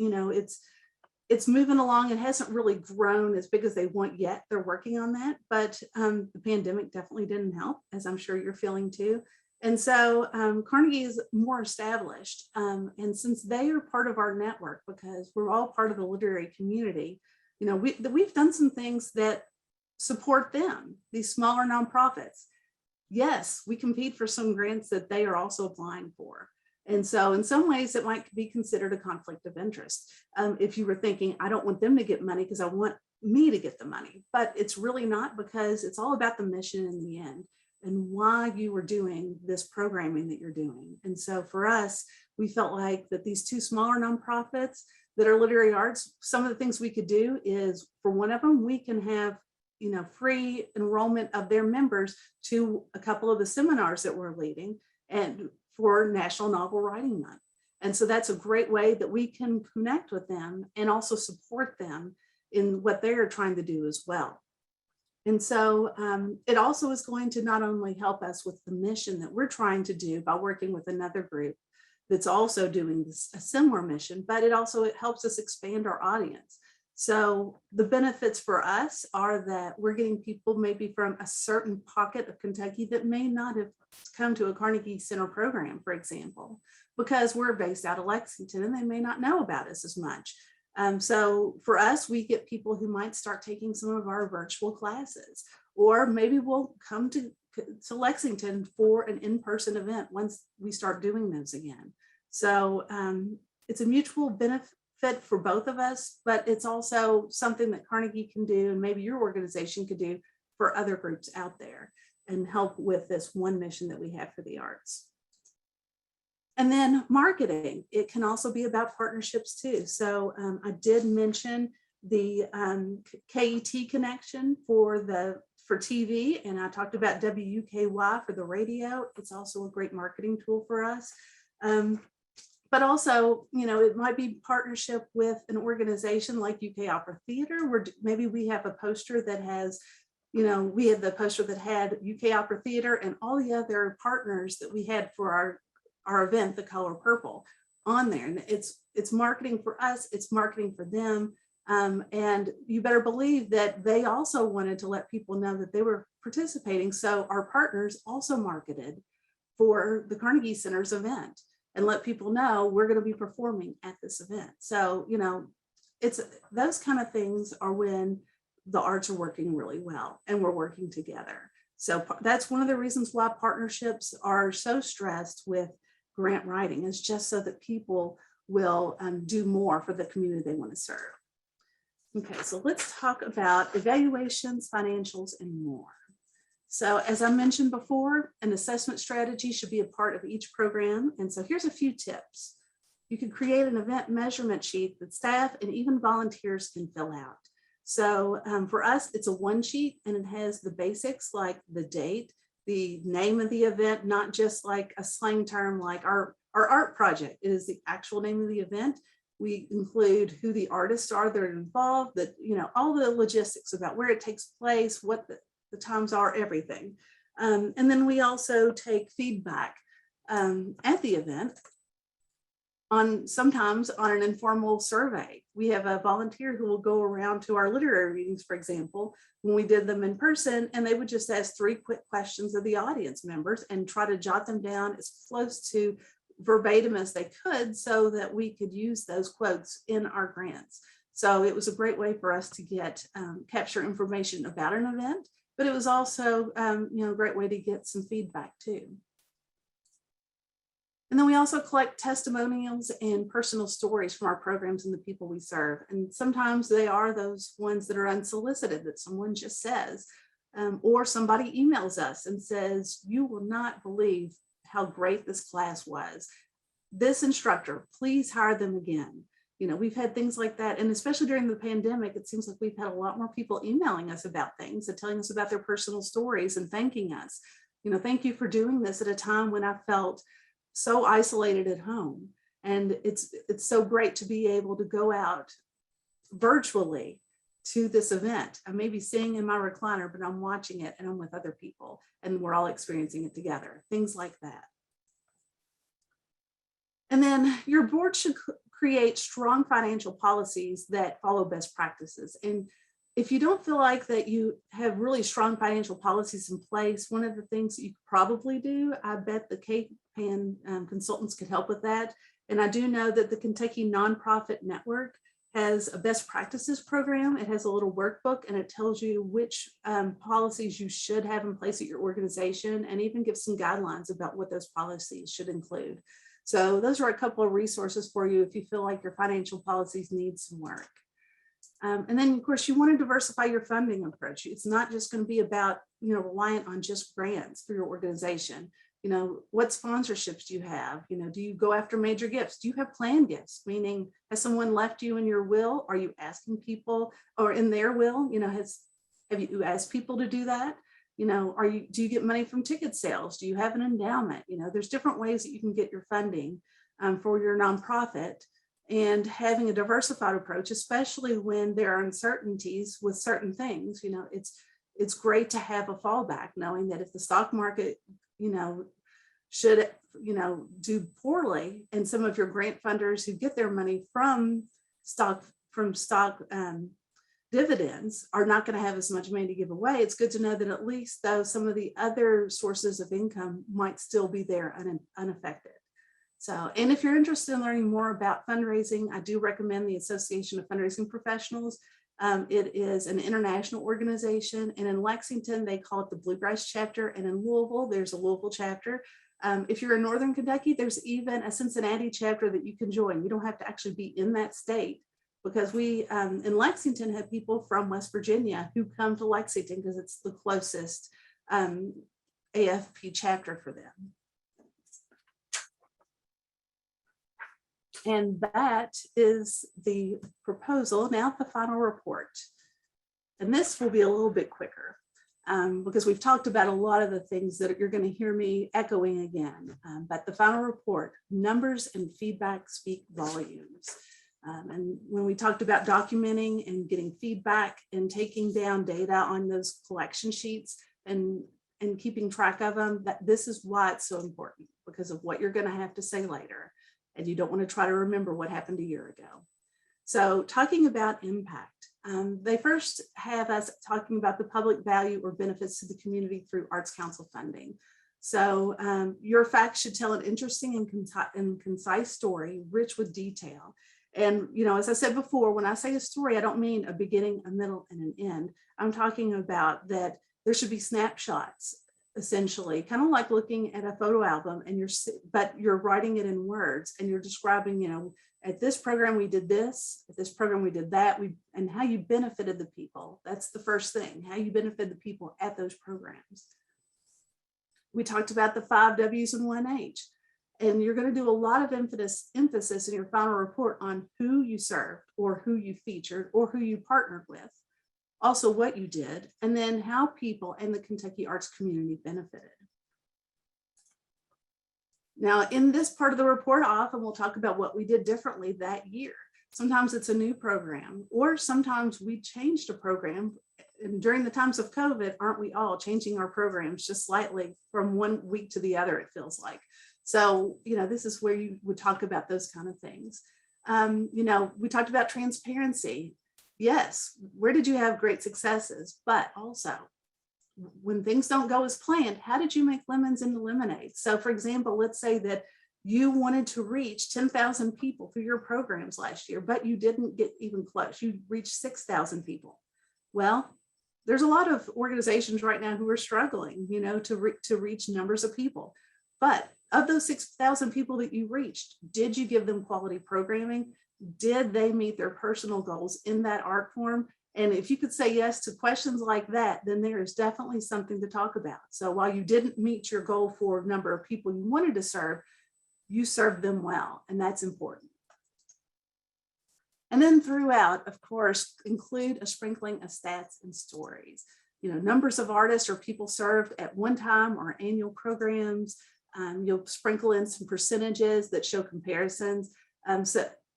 it's moving along. It hasn't really grown as big as they want yet. They're working on that, but the pandemic definitely didn't help, as I'm sure you're feeling too. And so Carnegie is more established. And since they are part of our network, because we're all part of the literary community, we've done some things that support them, these smaller nonprofits. Yes, we compete for some grants that they are also applying for. And so in some ways, it might be considered a conflict of interest. If you were thinking, I don't want them to get money because I want me to get the money, but it's really not, because it's all about the mission in the end and why you are doing this programming that you're doing. And so for us, we felt like that these two smaller nonprofits that are literary arts, some of the things we could do is, for one of them, we can have free enrollment of their members to a couple of the seminars that we're leading and for National Novel Writing Month. And so that's a great way that we can connect with them and also support them in what they are trying to do as well. And so it also is going to not only help us with the mission that we're trying to do by working with another group that's also doing a similar mission, but it helps us expand our audience. So the benefits for us are that we're getting people maybe from a certain pocket of Kentucky that may not have come to a Carnegie Center program, for example, because we're based out of Lexington and they may not know about us as much. So for us, we get people who might start taking some of our virtual classes, or maybe we'll come to Lexington for an in-person event once we start doing those again. So it's a mutual benefit for both of us, but it's also something that Carnegie can do, and maybe your organization could do for other groups out there and help with this one mission that we have for the arts. And then marketing, it can also be about partnerships too. So I did mention the KET connection for TV, and I talked about WUKY for the radio. It's also a great marketing tool for us. But also, it might be partnership with an organization like UK Opera Theater, where maybe we have a poster that has, we had the poster that had UK Opera Theater and all the other partners that we had for our event, The Color Purple, on there. And it's marketing for us, it's marketing for them. And you better believe that they also wanted to let people know that they were participating. So our partners also marketed for the Carnegie Center's event and let people know we're going to be performing at this event. So, it's those kind of things are when the arts are working really well and we're working together. So that's one of the reasons why partnerships are so stressed with grant writing, is just so that people will do more for the community they want to serve. Okay, so let's talk about evaluations, financials, and more. So as I mentioned before, an assessment strategy should be a part of each program. And so here's a few tips. You can create an event measurement sheet that staff and even volunteers can fill out. So for us, it's a one sheet, and it has the basics like the date, the name of the event, not just like a slang term like our art project. It is the actual name of the event. We include who the artists are that are involved, that, all the logistics about where it takes place, what the times are, everything. And then we also take feedback at the event sometimes on an informal survey. We have a volunteer who will go around to our literary readings, for example, when we did them in person, and they would just ask 3 quick questions of the audience members and try to jot them down as close to verbatim as they could so that we could use those quotes in our grants. So it was a great way for us to get capture information about an event, but it was also a great way to get some feedback too. And then we also collect testimonials and personal stories from our programs and the people we serve. And sometimes they are those ones that are unsolicited, that someone just says, or somebody emails us and says, you will not believe how great this class was. This instructor, please hire them again. We've had things like that. And especially during the pandemic, it seems like we've had a lot more people emailing us about things and telling us about their personal stories and thanking us. Thank you for doing this at a time when I felt so isolated at home. And it's so great to be able to go out virtually to this event. I may be sitting in my recliner, but I'm watching it and I'm with other people and we're all experiencing it together, things like that. And then your board should create strong financial policies that follow best practices. And if you don't feel like that you have really strong financial policies in place, one of the things that you could probably do, I bet the CAPAN consultants could help with that. And I do know that the Kentucky Nonprofit Network has a best practices program. It has a little workbook and it tells you which policies you should have in place at your organization, and even gives some guidelines about what those policies should include. So those are a couple of resources for you if you feel like your financial policies need some work. And then, of course, you want to diversify your funding approach. It's not just going to be about, reliant on just grants for your organization. What sponsorships do you have? Do you go after major gifts? Do you have planned gifts? Meaning, has someone left you in your will? Are you asking people, or in their will? Have you asked people to do that? Do you get money from ticket sales? Do you have an endowment? There's different ways that you can get your funding for your nonprofit. And having a diversified approach, especially when there are uncertainties with certain things, it's great to have a fallback, knowing that if the stock market, should, do poorly, and some of your grant funders who get their money from stock dividends are not going to have as much money to give away, it's good to know that at least though some of the other sources of income might still be there unaffected. So, and if you're interested in learning more about fundraising, I do recommend the Association of Fundraising Professionals. It is an international organization, and in Lexington, they call it the Bluegrass chapter, and in Louisville, there's a Louisville chapter. If you're in Northern Kentucky, there's even a Cincinnati chapter that you can join. You don't have to actually be in that state, because we in Lexington have people from West Virginia who come to Lexington because it's the closest AFP chapter for them. And that is the proposal. Now the final report. And this will be a little bit quicker because we've talked about a lot of the things that you're going to hear me echoing again. But the final report, numbers and feedback speak volumes. And when we talked about documenting and getting feedback and taking down data on those collection sheets and keeping track of them, that this is why it's so important, because of what you're going to have to say later. And you don't want to try to remember what happened a year ago. So talking about impact, they first have us talking about the public value or benefits to the community through Arts Council funding. So your facts should tell an interesting and concise story, rich with detail. And, you know, as I said before, when I say a story, I don't mean a beginning, a middle, and an end. I'm talking about that there should be snapshots, essentially, kind of like looking at a photo album, and you're writing it in words, and you're describing, you know, at this program we did this, at this program we did that, and how you benefited the people. That's the first thing, how you benefit the people at those programs. We talked about the 5 W's and 1 H. And you're going to do a lot of emphasis in your final report on who you served or who you featured or who you partnered with, also what you did, and then how people and the Kentucky arts community benefited. Now, in this part of the report, often we'll talk about what we did differently that year. Sometimes it's a new program, or sometimes we changed a program. And during the times of COVID, aren't we all changing our programs just slightly from one week to the other, it feels like. So, you know, this is where you would talk about those kind of things. You know, we talked about transparency. Yes, where did you have great successes? But also, when things don't go as planned, how did you make lemons into lemonade? So, for example, let's say that you wanted to reach 10,000 people through your programs last year, but you didn't get even close. You reached 6,000 people. Well, there's a lot of organizations right now who are struggling, you know, to reach numbers of people. But of those 6,000 people that you reached, did you give them quality programming? Did they meet their personal goals in that art form? And if you could say yes to questions like that, then there is definitely something to talk about. So while you didn't meet your goal for number of people you wanted to serve, you served them well, and that's important. And then throughout, of course, include a sprinkling of stats and stories. You know, numbers of artists or people served at one time or annual programs. You'll sprinkle in some percentages that show comparisons.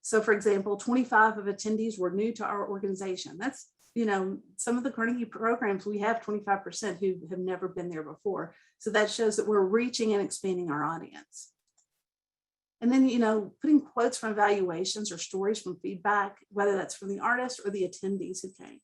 So for example, 25 of attendees were new to our organization. That's, you know, some of the Carnegie programs, we have 25% who have never been there before. So that shows that we're reaching and expanding our audience. And then, you know, putting quotes from evaluations or stories from feedback, whether that's from the artist or the attendees who came.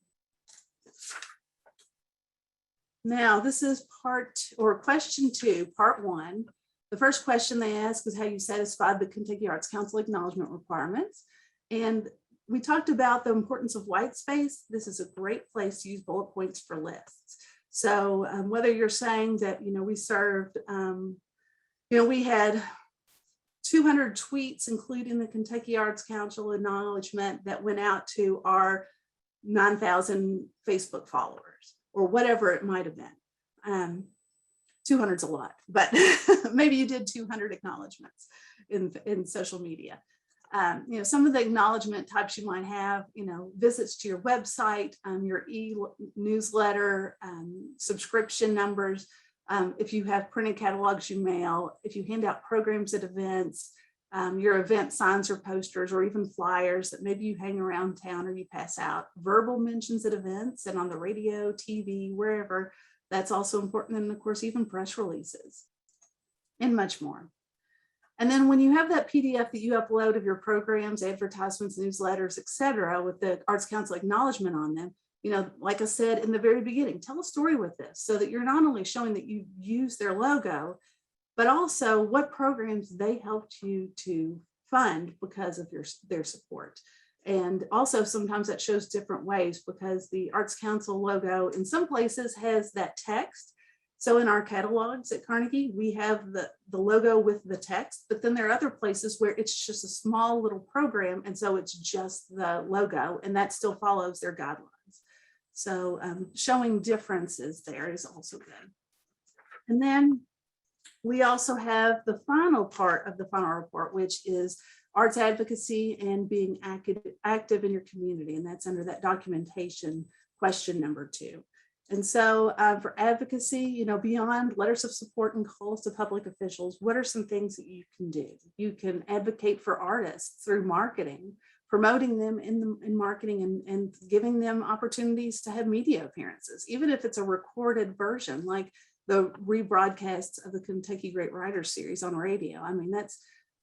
Now, this is question 2, part 1. The first question they ask is how you satisfied the Kentucky Arts Council acknowledgement requirements. And we talked about the importance of white space. This is a great place to use bullet points for lists. So whether you're saying that, you know, we served, you know, we had 200 tweets, including the Kentucky Arts Council acknowledgement that went out to our 9,000 Facebook followers, or whatever it might have been. 200's a lot, but maybe you did 200 acknowledgements in social media. You know, some of the acknowledgement types you might have, you know, visits to your website, your e-newsletter, subscription numbers. If you have printed catalogs you mail, if you hand out programs at events, your event signs or posters, or even flyers that maybe you hang around town or you pass out, verbal mentions at events and on the radio, TV, wherever. That's also important. And of course, even press releases and much more. And then when you have that PDF that you upload of your programs, advertisements, newsletters, etc., with the Arts Council acknowledgement on them, you know, like I said in the very beginning, tell a story with this so that you're not only showing that you use their logo, but also what programs they helped you to fund because of their support. And also sometimes that shows different ways, because the Arts Council logo in some places has that text. So in our catalogs at Carnegie, we have the logo with the text, but then there are other places where it's just a small little program. And so it's just the logo, and that still follows their guidelines. So showing differences there is also good. And then we also have the final part of the final report, which is arts advocacy and being active in your community. And that's under that documentation question number 2. And so for advocacy, beyond letters of support and calls to public officials, what are some things that you can do? You can advocate for artists through marketing, promoting them in marketing and giving them opportunities to have media appearances, even if it's a recorded version, like the rebroadcasts of the Kentucky Great Writers series on radio. I mean, that's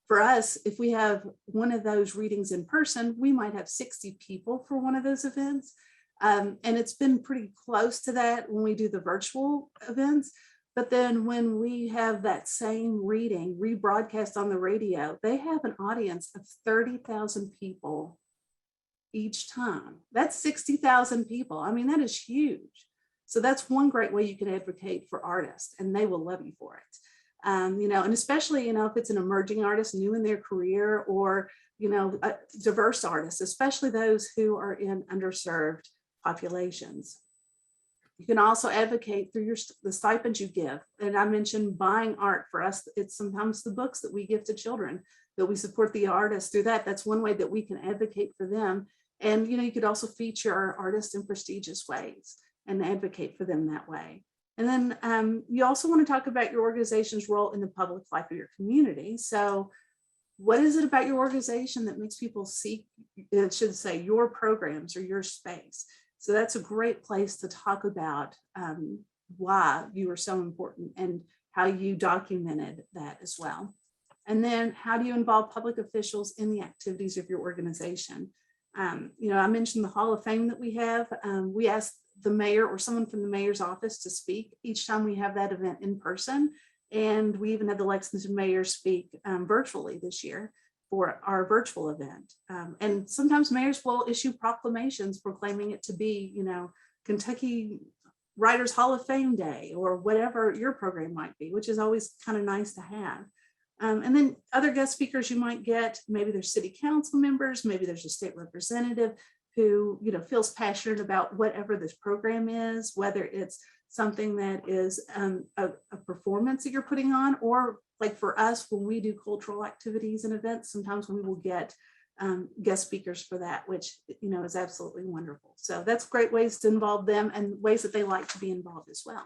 for us, if we have one of those readings in person, we might have 60 people for one of those events. And it's been pretty close to that when we do the virtual events. But then when we have that same reading rebroadcast on the radio, they have an audience of 30,000 people each time. That's 60,000 people. I mean, that is huge. So that's one great way you can advocate for artists, and they will love you for it. And especially, if it's an emerging artist new in their career, or, diverse artists, especially those who are in underserved populations. You can also advocate through the stipends you give. And I mentioned buying art. For us, it's sometimes the books that we give to children, that we support the artists through that. That's one way that we can advocate for them. And, you could also feature our artists in prestigious ways and advocate for them that way. And then you also want to talk about your organization's role in the public life of your community. So what is it about your organization that makes people seek, it should say, your programs or your space? So that's a great place to talk about why you are so important and how you documented that as well. And then how do you involve public officials in the activities of your organization? I mentioned the Hall of Fame that we have. We ask the mayor or someone from the mayor's office to speak each time we have that event in person. And we even had the Lexington mayor speak virtually this year for our virtual event. And sometimes mayors will issue proclamations proclaiming it to be, Kentucky Writers Hall of Fame Day, or whatever your program might be, which is always kind of nice to have. And then other guest speakers you might get, maybe there's city council members, maybe there's a state representative who, feels passionate about whatever this program is, whether it's something that is a performance that you're putting on, or like for us, when we do cultural activities and events, sometimes we will get guest speakers for that, which, is absolutely wonderful. So that's great ways to involve them and ways that they like to be involved as well.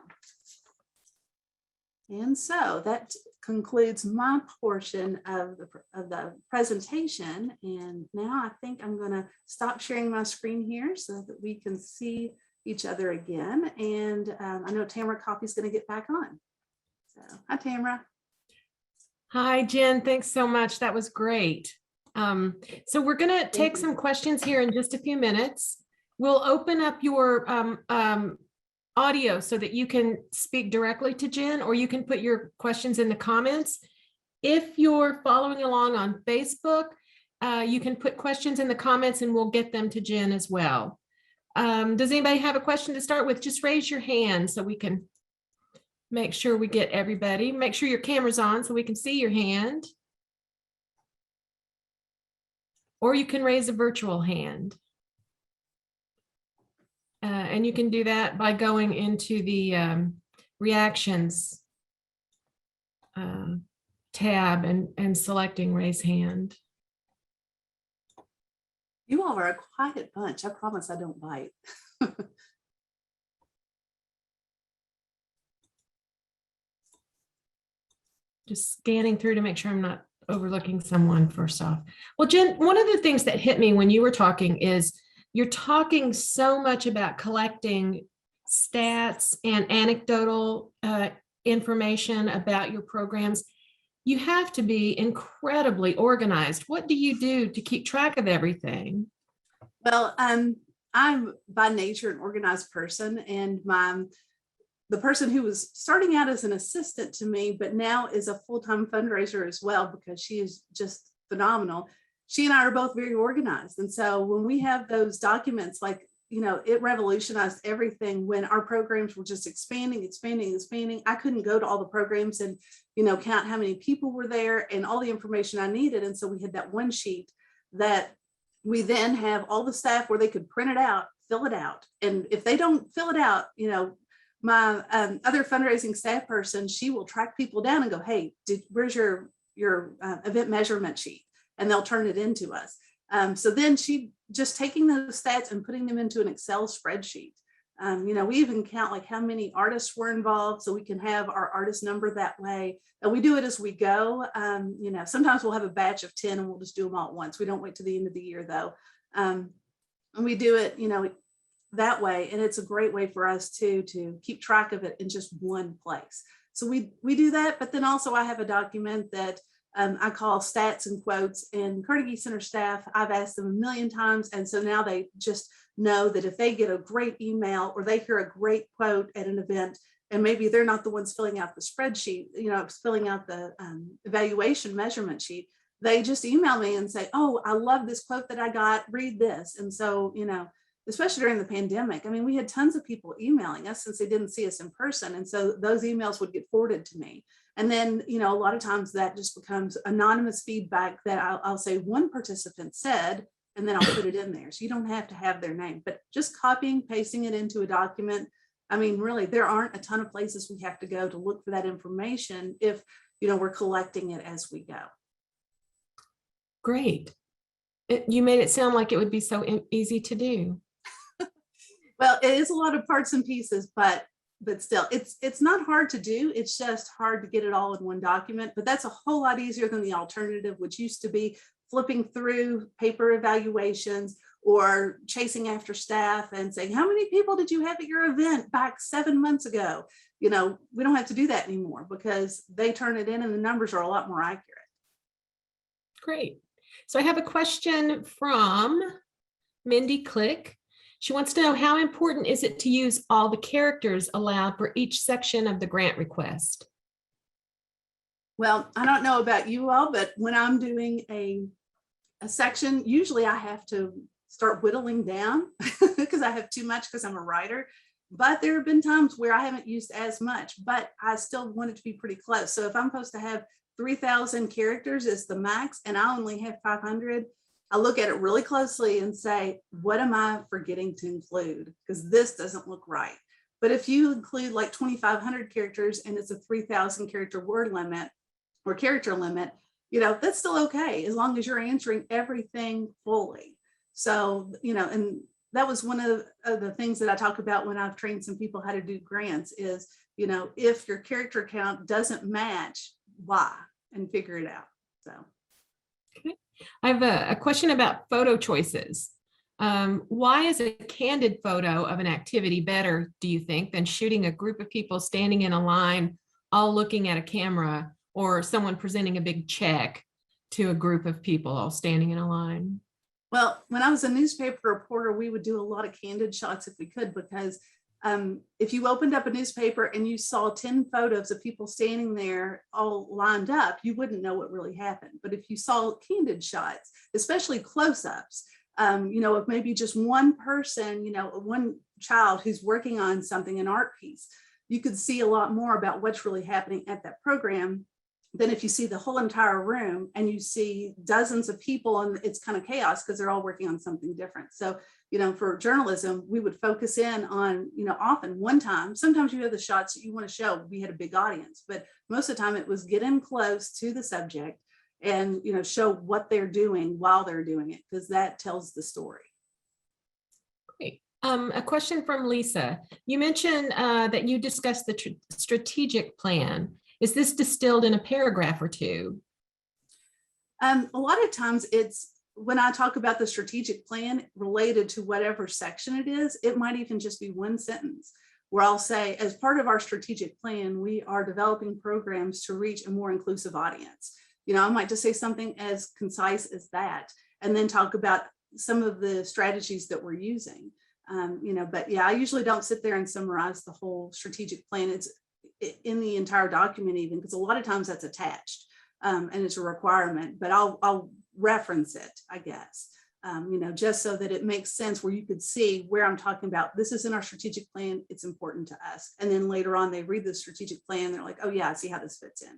And so that concludes my portion of the presentation. And now I think I'm going to stop sharing my screen here so that we can see each other again. And I know Tamara Coffey's going to get back on. So hi, Tamara. Hi, Jen. Thanks so much. That was great. So we're going to take some questions here in just a few minutes. We'll open up your audio so that you can speak directly to Jen, or you can put your questions in the comments. If you're following along on Facebook, you can put questions in the comments and we'll get them to Jen as well. Does anybody have a question to start with? Just raise your hand so we can make sure we get everybody. Make sure your camera's on so we can see your hand. Or you can raise a virtual hand. And you can do that by going into the reactions tab and selecting raise hand. You all are a quiet bunch. I promise I don't bite. Just scanning through to make sure I'm not overlooking someone first off. Well, Jen, one of the things that hit me when you were talking is you're talking so much about collecting stats and anecdotal information about your programs. You have to be incredibly organized. What do you do to keep track of everything? Well, I'm by nature an organized person, and the person who was starting out as an assistant to me, but now is a full-time fundraiser as well, because she is just phenomenal. She and I are both very organized. And so when we have those documents, like, it revolutionized everything when our programs were just expanding. I couldn't go to all the programs and, count how many people were there and all the information I needed. And so we had that one sheet that we then have all the staff where they could print it out, fill it out. And if they don't fill it out, my other fundraising staff person, she will track people down and go, hey, where's your event measurement sheet? and they'll turn it into us. So then she just taking those stats and putting them into an Excel spreadsheet. We even count like how many artists were involved, so we can have our artist number that way. And we do it as we go. Sometimes we'll have a batch of 10 and we'll just do them all at once. We don't wait to the end of the year though. And we do it, that way. And it's a great way for us to keep track of it in just one place. So we do that, but then also I have a document that I call stats and quotes, and Carnegie Center staff, I've asked them a million times. And so now they just know that if they get a great email or they hear a great quote at an event, and maybe they're not the ones filling out the spreadsheet, filling out the evaluation measurement sheet, they just email me and say, oh, I love this quote that I got, read this. And so, especially during the pandemic, we had tons of people emailing us since they didn't see us in person. And so those emails would get forwarded to me. And then, a lot of times that just becomes anonymous feedback that I'll say one participant said, and then I'll put it in there. So you don't have to have their name, but just copying, pasting it into a document. Really, there aren't a ton of places we have to go to look for that information if, we're collecting it as we go. Great. You made it sound like it would be so easy to do. Well, it is a lot of parts and pieces, but still, it's not hard to do. It's just hard to get it all in one document. But that's a whole lot easier than the alternative, which used to be flipping through paper evaluations or chasing after staff and saying, how many people did you have at your event back 7 months ago? We don't have to do that anymore because they turn it in and the numbers are a lot more accurate. Great. So I have a question from Mindy Click. She wants to know, how important is it to use all the characters allowed for each section of the grant request? Well, I don't know about you all, but when I'm doing a section, usually I have to start whittling down because I have too much because I'm a writer. But there have been times where I haven't used as much, but I still want it to be pretty close. So if I'm supposed to have 3,000 characters as the max and I only have 500, I look at it really closely and say, what am I forgetting to include? Because this doesn't look right. But if you include like 2,500 characters and it's a 3,000 character word limit or character limit, that's still okay as long as you're answering everything fully. So, and that was one of the things that I talk about when I've trained some people how to do grants is, if your character count doesn't match, why? And figure it out. So. Okay. I have a question about photo choices. Why is a candid photo of an activity better, do you think, than shooting a group of people standing in a line, all looking at a camera, or someone presenting a big check to a group of people all standing in a line? Well, when I was a newspaper reporter, we would do a lot of candid shots if we could, because if you opened up a newspaper and you saw 10 photos of people standing there all lined up, you wouldn't know what really happened. But if you saw candid shots, especially close-ups, of maybe just one person, one child who's working on something, an art piece, you could see a lot more about what's really happening at that program than if you see the whole entire room and you see dozens of people and it's kind of chaos because they're all working on something different. So, for journalism, we would focus in on, often one time, sometimes you have the shots that you want to show, we had a big audience, but most of the time it was get in close to the subject and, show what they're doing while they're doing it, because that tells the story. Great. A question from Lisa. You mentioned that you discussed the strategic plan. Is this distilled in a paragraph or two? A lot of times it's when I talk about the strategic plan related to whatever section it is, it might even just be one sentence where I'll say, as part of our strategic plan, we are developing programs to reach a more inclusive audience. I might just say something as concise as that, and then talk about some of the strategies that we're using. But yeah, I usually don't sit there and summarize the whole strategic plan. It's in the entire document even, because a lot of times that's attached and it's a requirement, but I'll reference it, I guess, just so that it makes sense where you could see where I'm talking about. This is in our strategic plan. It's important to us. And then later on, they read the strategic plan. They're like, oh yeah, I see how this fits in.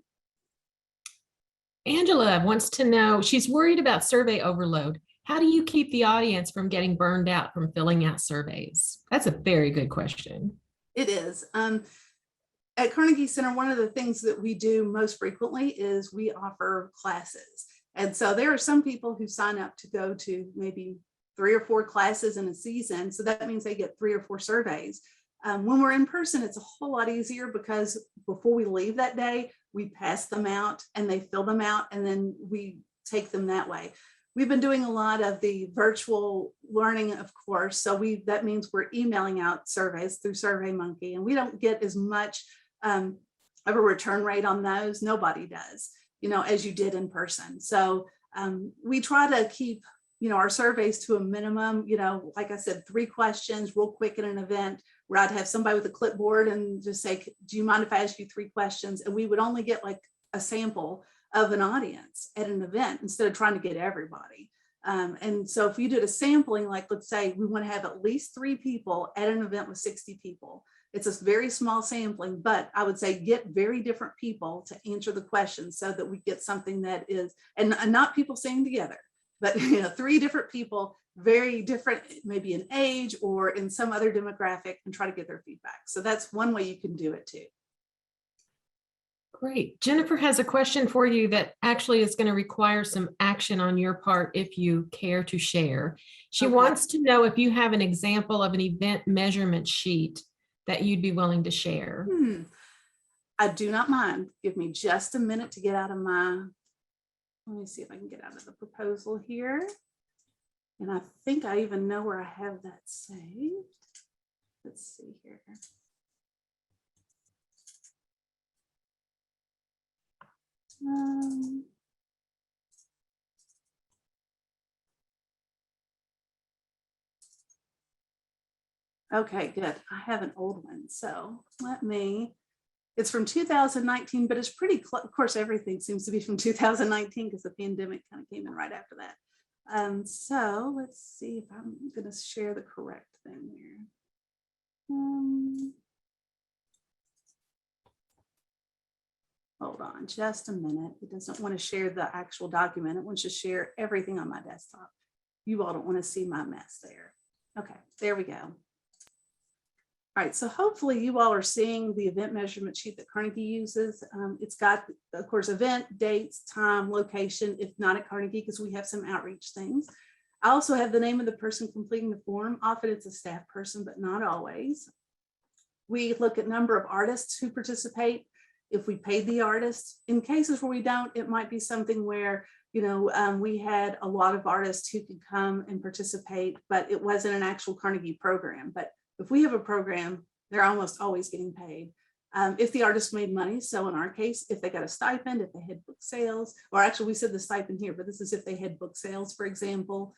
Angela wants to know, she's worried about survey overload. How do you keep the audience from getting burned out from filling out surveys? That's a very good question. It is. At Carnegie Center, one of the things that we do most frequently is we offer classes. And so there are some people who sign up to go to maybe 3 or 4 classes in a season. So that means they get 3 or 4 surveys. When we're in person, it's a whole lot easier because before we leave that day, we pass them out and they fill them out, and then we take them that way. We've been doing a lot of the virtual learning, of course. So that means we're emailing out surveys through SurveyMonkey, and we don't get as much of a return rate on those. Nobody does, as you did in person. So we try to keep, our surveys to a minimum, like I said, 3 questions real quick in an event where I'd have somebody with a clipboard and just say, do you mind if I ask you 3 questions? And we would only get like a sample of an audience at an event instead of trying to get everybody. And so if you did a sampling, like let's say we want to have at least 3 people at an event with 60 people. It's a very small sampling, but I would say get very different people to answer the questions so that we get something that is, and not people singing together, but 3 different people, very different, maybe in age or in some other demographic, and try to get their feedback. So that's one way you can do it too. Great. Jennifer has a question for you that actually is going to require some action on your part if you care to share. She wants to know if you have an example of an event measurement sheet that you'd be willing to share. I do not mind. Give me just a minute to get out of let me see if I can get out of the proposal here. And I think I even know where I have that saved. Let's see here. Okay, good. I have an old one. So it's from 2019, but it's pretty close. Of course, everything seems to be from 2019 because the pandemic kind of came in right after that. So let's see if I'm going to share the correct thing here. Hold on just a minute. It doesn't want to share the actual document. It wants to share everything on my desktop. You all don't want to see my mess there. Okay, there we go. All right, so hopefully you all are seeing the event measurement sheet that Carnegie uses. It's got, of course, event, dates, time, location, if not at Carnegie, because we have some outreach things. I also have the name of the person completing the form. Often it's a staff person, but not always. We look at number of artists who participate. If we paid the artists, in cases where we don't, it might be something where, we had a lot of artists who could come and participate, but it wasn't an actual Carnegie program. But if we have a program, they're almost always getting paid. If the artist made money, so in our case, if they got a stipend, if they had book sales, or actually we said the stipend here, but this is if they had book sales, for example,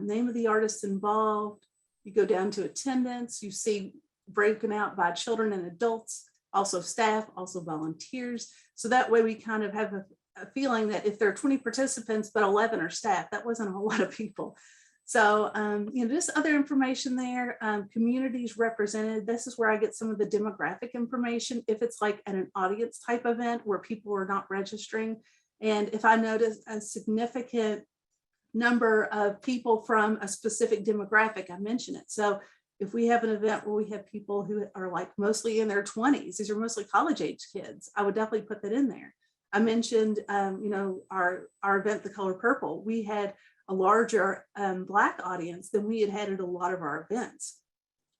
name of the artist involved, you go down to attendance, you see broken out by children and adults, also staff, also volunteers. So that way we kind of have a feeling that if there are 20 participants, but 11 are staff, that wasn't a whole lot of people. So, just other information there, communities represented. This is where I get some of the demographic information. If it's like at an audience type event where people are not registering. And if I notice a significant number of people from a specific demographic, I mention it. So if we have an event where we have people who are like mostly in their 20s, these are mostly college age kids, I would definitely put that in there. I mentioned, our event, The Color Purple, we had a larger Black audience than we had at a lot of our events.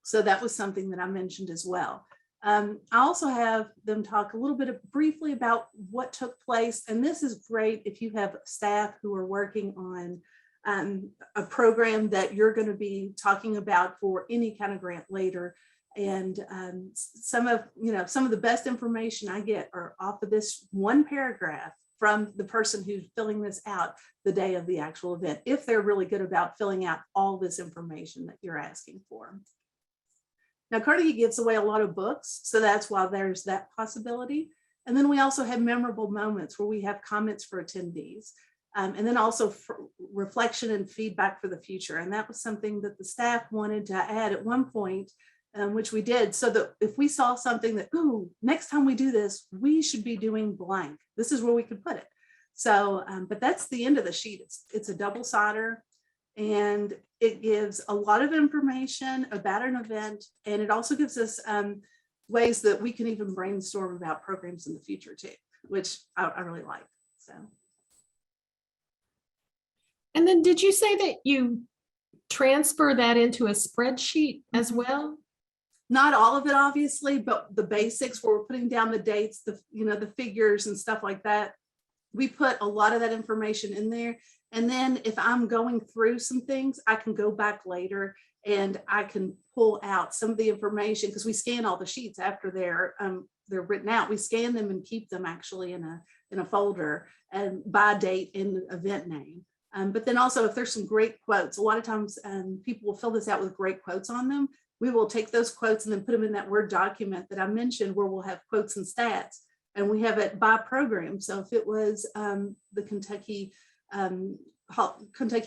So that was something that I mentioned as well. I also have them talk a little bit briefly about what took place. And this is great if you have staff who are working on a program that you're going to be talking about for any kind of grant later. And some of the best information I get are off of this one paragraph from the person who's filling this out the day of the actual event, if they're really good about filling out all this information that you're asking for. Now, Carnegie gives away a lot of books, so that's why there's that possibility. And then we also have memorable moments where we have comments for attendees, and then also for reflection and feedback for the future. And that was something that the staff wanted to add at one point, which we did, so that if we saw something that, ooh, next time we do this, we should be doing blank. This is where we could put it. So, but that's the end of the sheet. It's a double-sider, and it gives a lot of information about an event, and it also gives us ways that we can even brainstorm about programs in the future too, which I really like. So, And then did you say that you transfer that into a spreadsheet as well? Not all of it, obviously, but the basics where we're putting down the dates, the figures and stuff like that. We put a lot of that information in there. And then if I'm going through some things, I can go back later and I can pull out some of the information, because we scan all the sheets after they're written out. We scan them and keep them actually in a folder and by date and event name. But then also, if there's some great quotes, a lot of times people will fill this out with great quotes on them. We will take those quotes and then put them in that Word document that I mentioned, where we'll have quotes and stats, and we have it by program. So if it was the Kentucky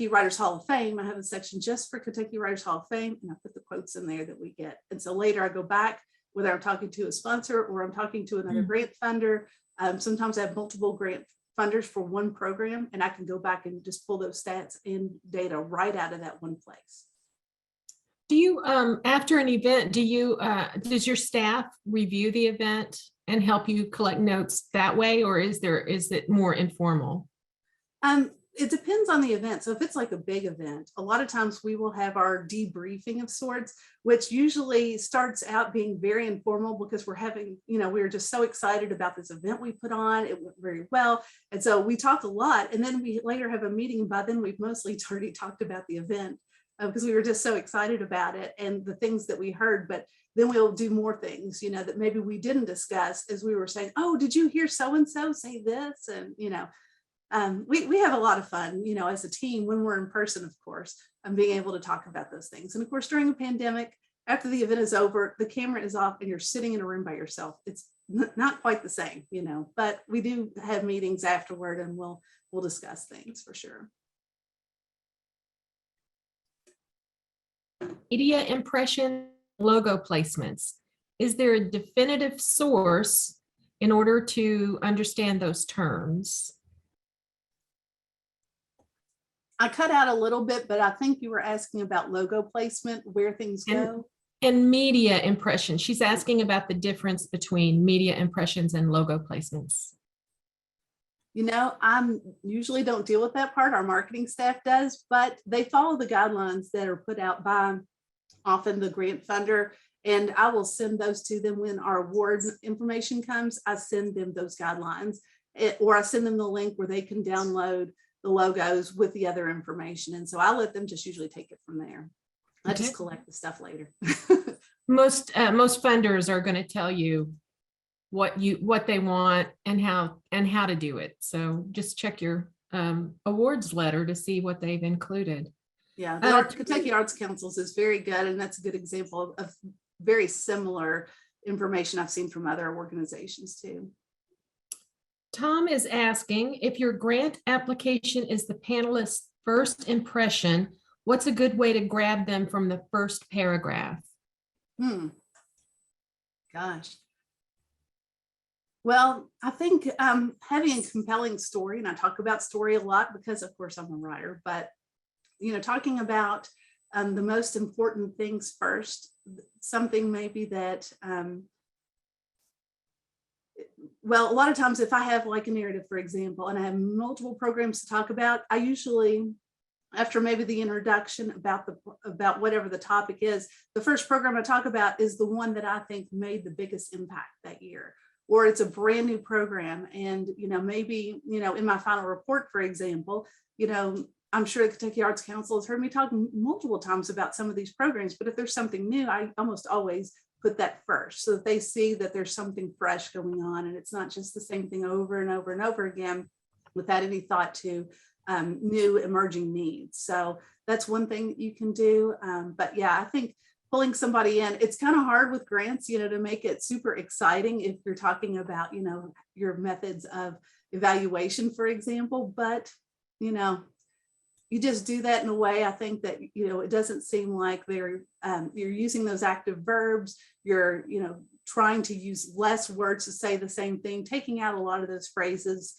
Writers Hall of Fame, I have a section just for Kentucky Writers Hall of Fame, and I put the quotes in there that we get. And so later I go back, whether I'm talking to a sponsor or I'm talking to another grant funder. Sometimes I have multiple grant funders for one program, and I can go back and just pull those stats and data right out of that one place. Do you, after an event, does your staff review the event and help you collect notes that way, or is it more informal? It depends on the event. So if it's like a big event, a lot of times we will have our debriefing of sorts, which usually starts out being very informal, because we were just so excited about this event we put on. It went very well. And so we talk a lot, and then we later have a meeting, and by then we've mostly already talked about the event, because we were just so excited about it and the things that we heard. But then we'll do more things, that maybe we didn't discuss, as we were saying, oh, did you hear so-and-so say this? And, we have a lot of fun, as a team when we're in person, of course, and being able to talk about those things. And of course, during a pandemic, after the event is over, the camera is off and you're sitting in a room by yourself. It's not quite the same, but we do have meetings afterward, and we'll discuss things for sure. Media impression, logo placements. Is there a definitive source in order to understand those terms? I cut out a little bit, but I think you were asking about logo placement, where things go. And media impression. She's asking about the difference between media impressions and logo placements. I usually don't deal with that part. Our marketing staff does, but they follow the guidelines that are put out by often the grant funder. And I will send those to them when our award information comes. I send them those guidelines, or I send them the link where they can download the logos with the other information. And so I let them just usually take it from there. I just collect the stuff later. Most funders are going to tell you what they want and how to do it. So just check your awards letter to see what they've included. Yeah, the Kentucky Arts Councils is very good, and that's a good example of very similar information I've seen from other organizations too. Tom is asking, if your grant application is the panelist's first impression, what's a good way to grab them from the first paragraph? Gosh. Well, I think having a compelling story, and I talk about story a lot because, of course, I'm a writer, but, talking about the most important things first, something maybe that, well, a lot of times if I have like a narrative, for example, and I have multiple programs to talk about, I usually, after maybe the introduction about whatever the topic is, the first program I talk about is the one that I think made the biggest impact that year, or it's a brand new program. And, maybe, in my final report, for example, I'm sure the Kentucky Arts Council has heard me talk multiple times about some of these programs, but if there's something new, I almost always put that first, so that they see that there's something fresh going on, and it's not just the same thing over and over and over again without any thought to new emerging needs. So that's one thing you can do. But yeah, I think pulling somebody in, it's kind of hard with grants, to make it super exciting if you're talking about, your methods of evaluation, for example, but, you just do that in a way, I think that, it doesn't seem like you're using those active verbs, you're, trying to use less words to say the same thing, taking out a lot of those phrases,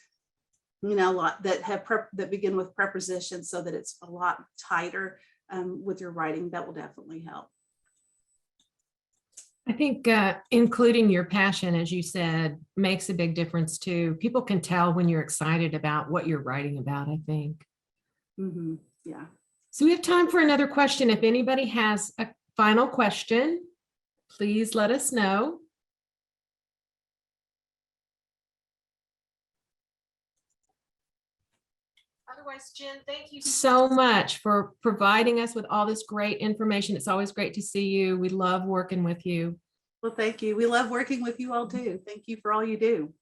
a lot that begin with prepositions, so that it's a lot tighter with your writing. That will definitely help. I think including your passion, as you said, makes a big difference too. People can tell when you're excited about what you're writing about, I think. Yeah. So we have time for another question. If anybody has a final question, please let us know. Otherwise, Jen, thank you so much for providing us with all this great information. It's always great to see you. We love working with you. Well, thank you. We love working with you all too. Thank you for all you do.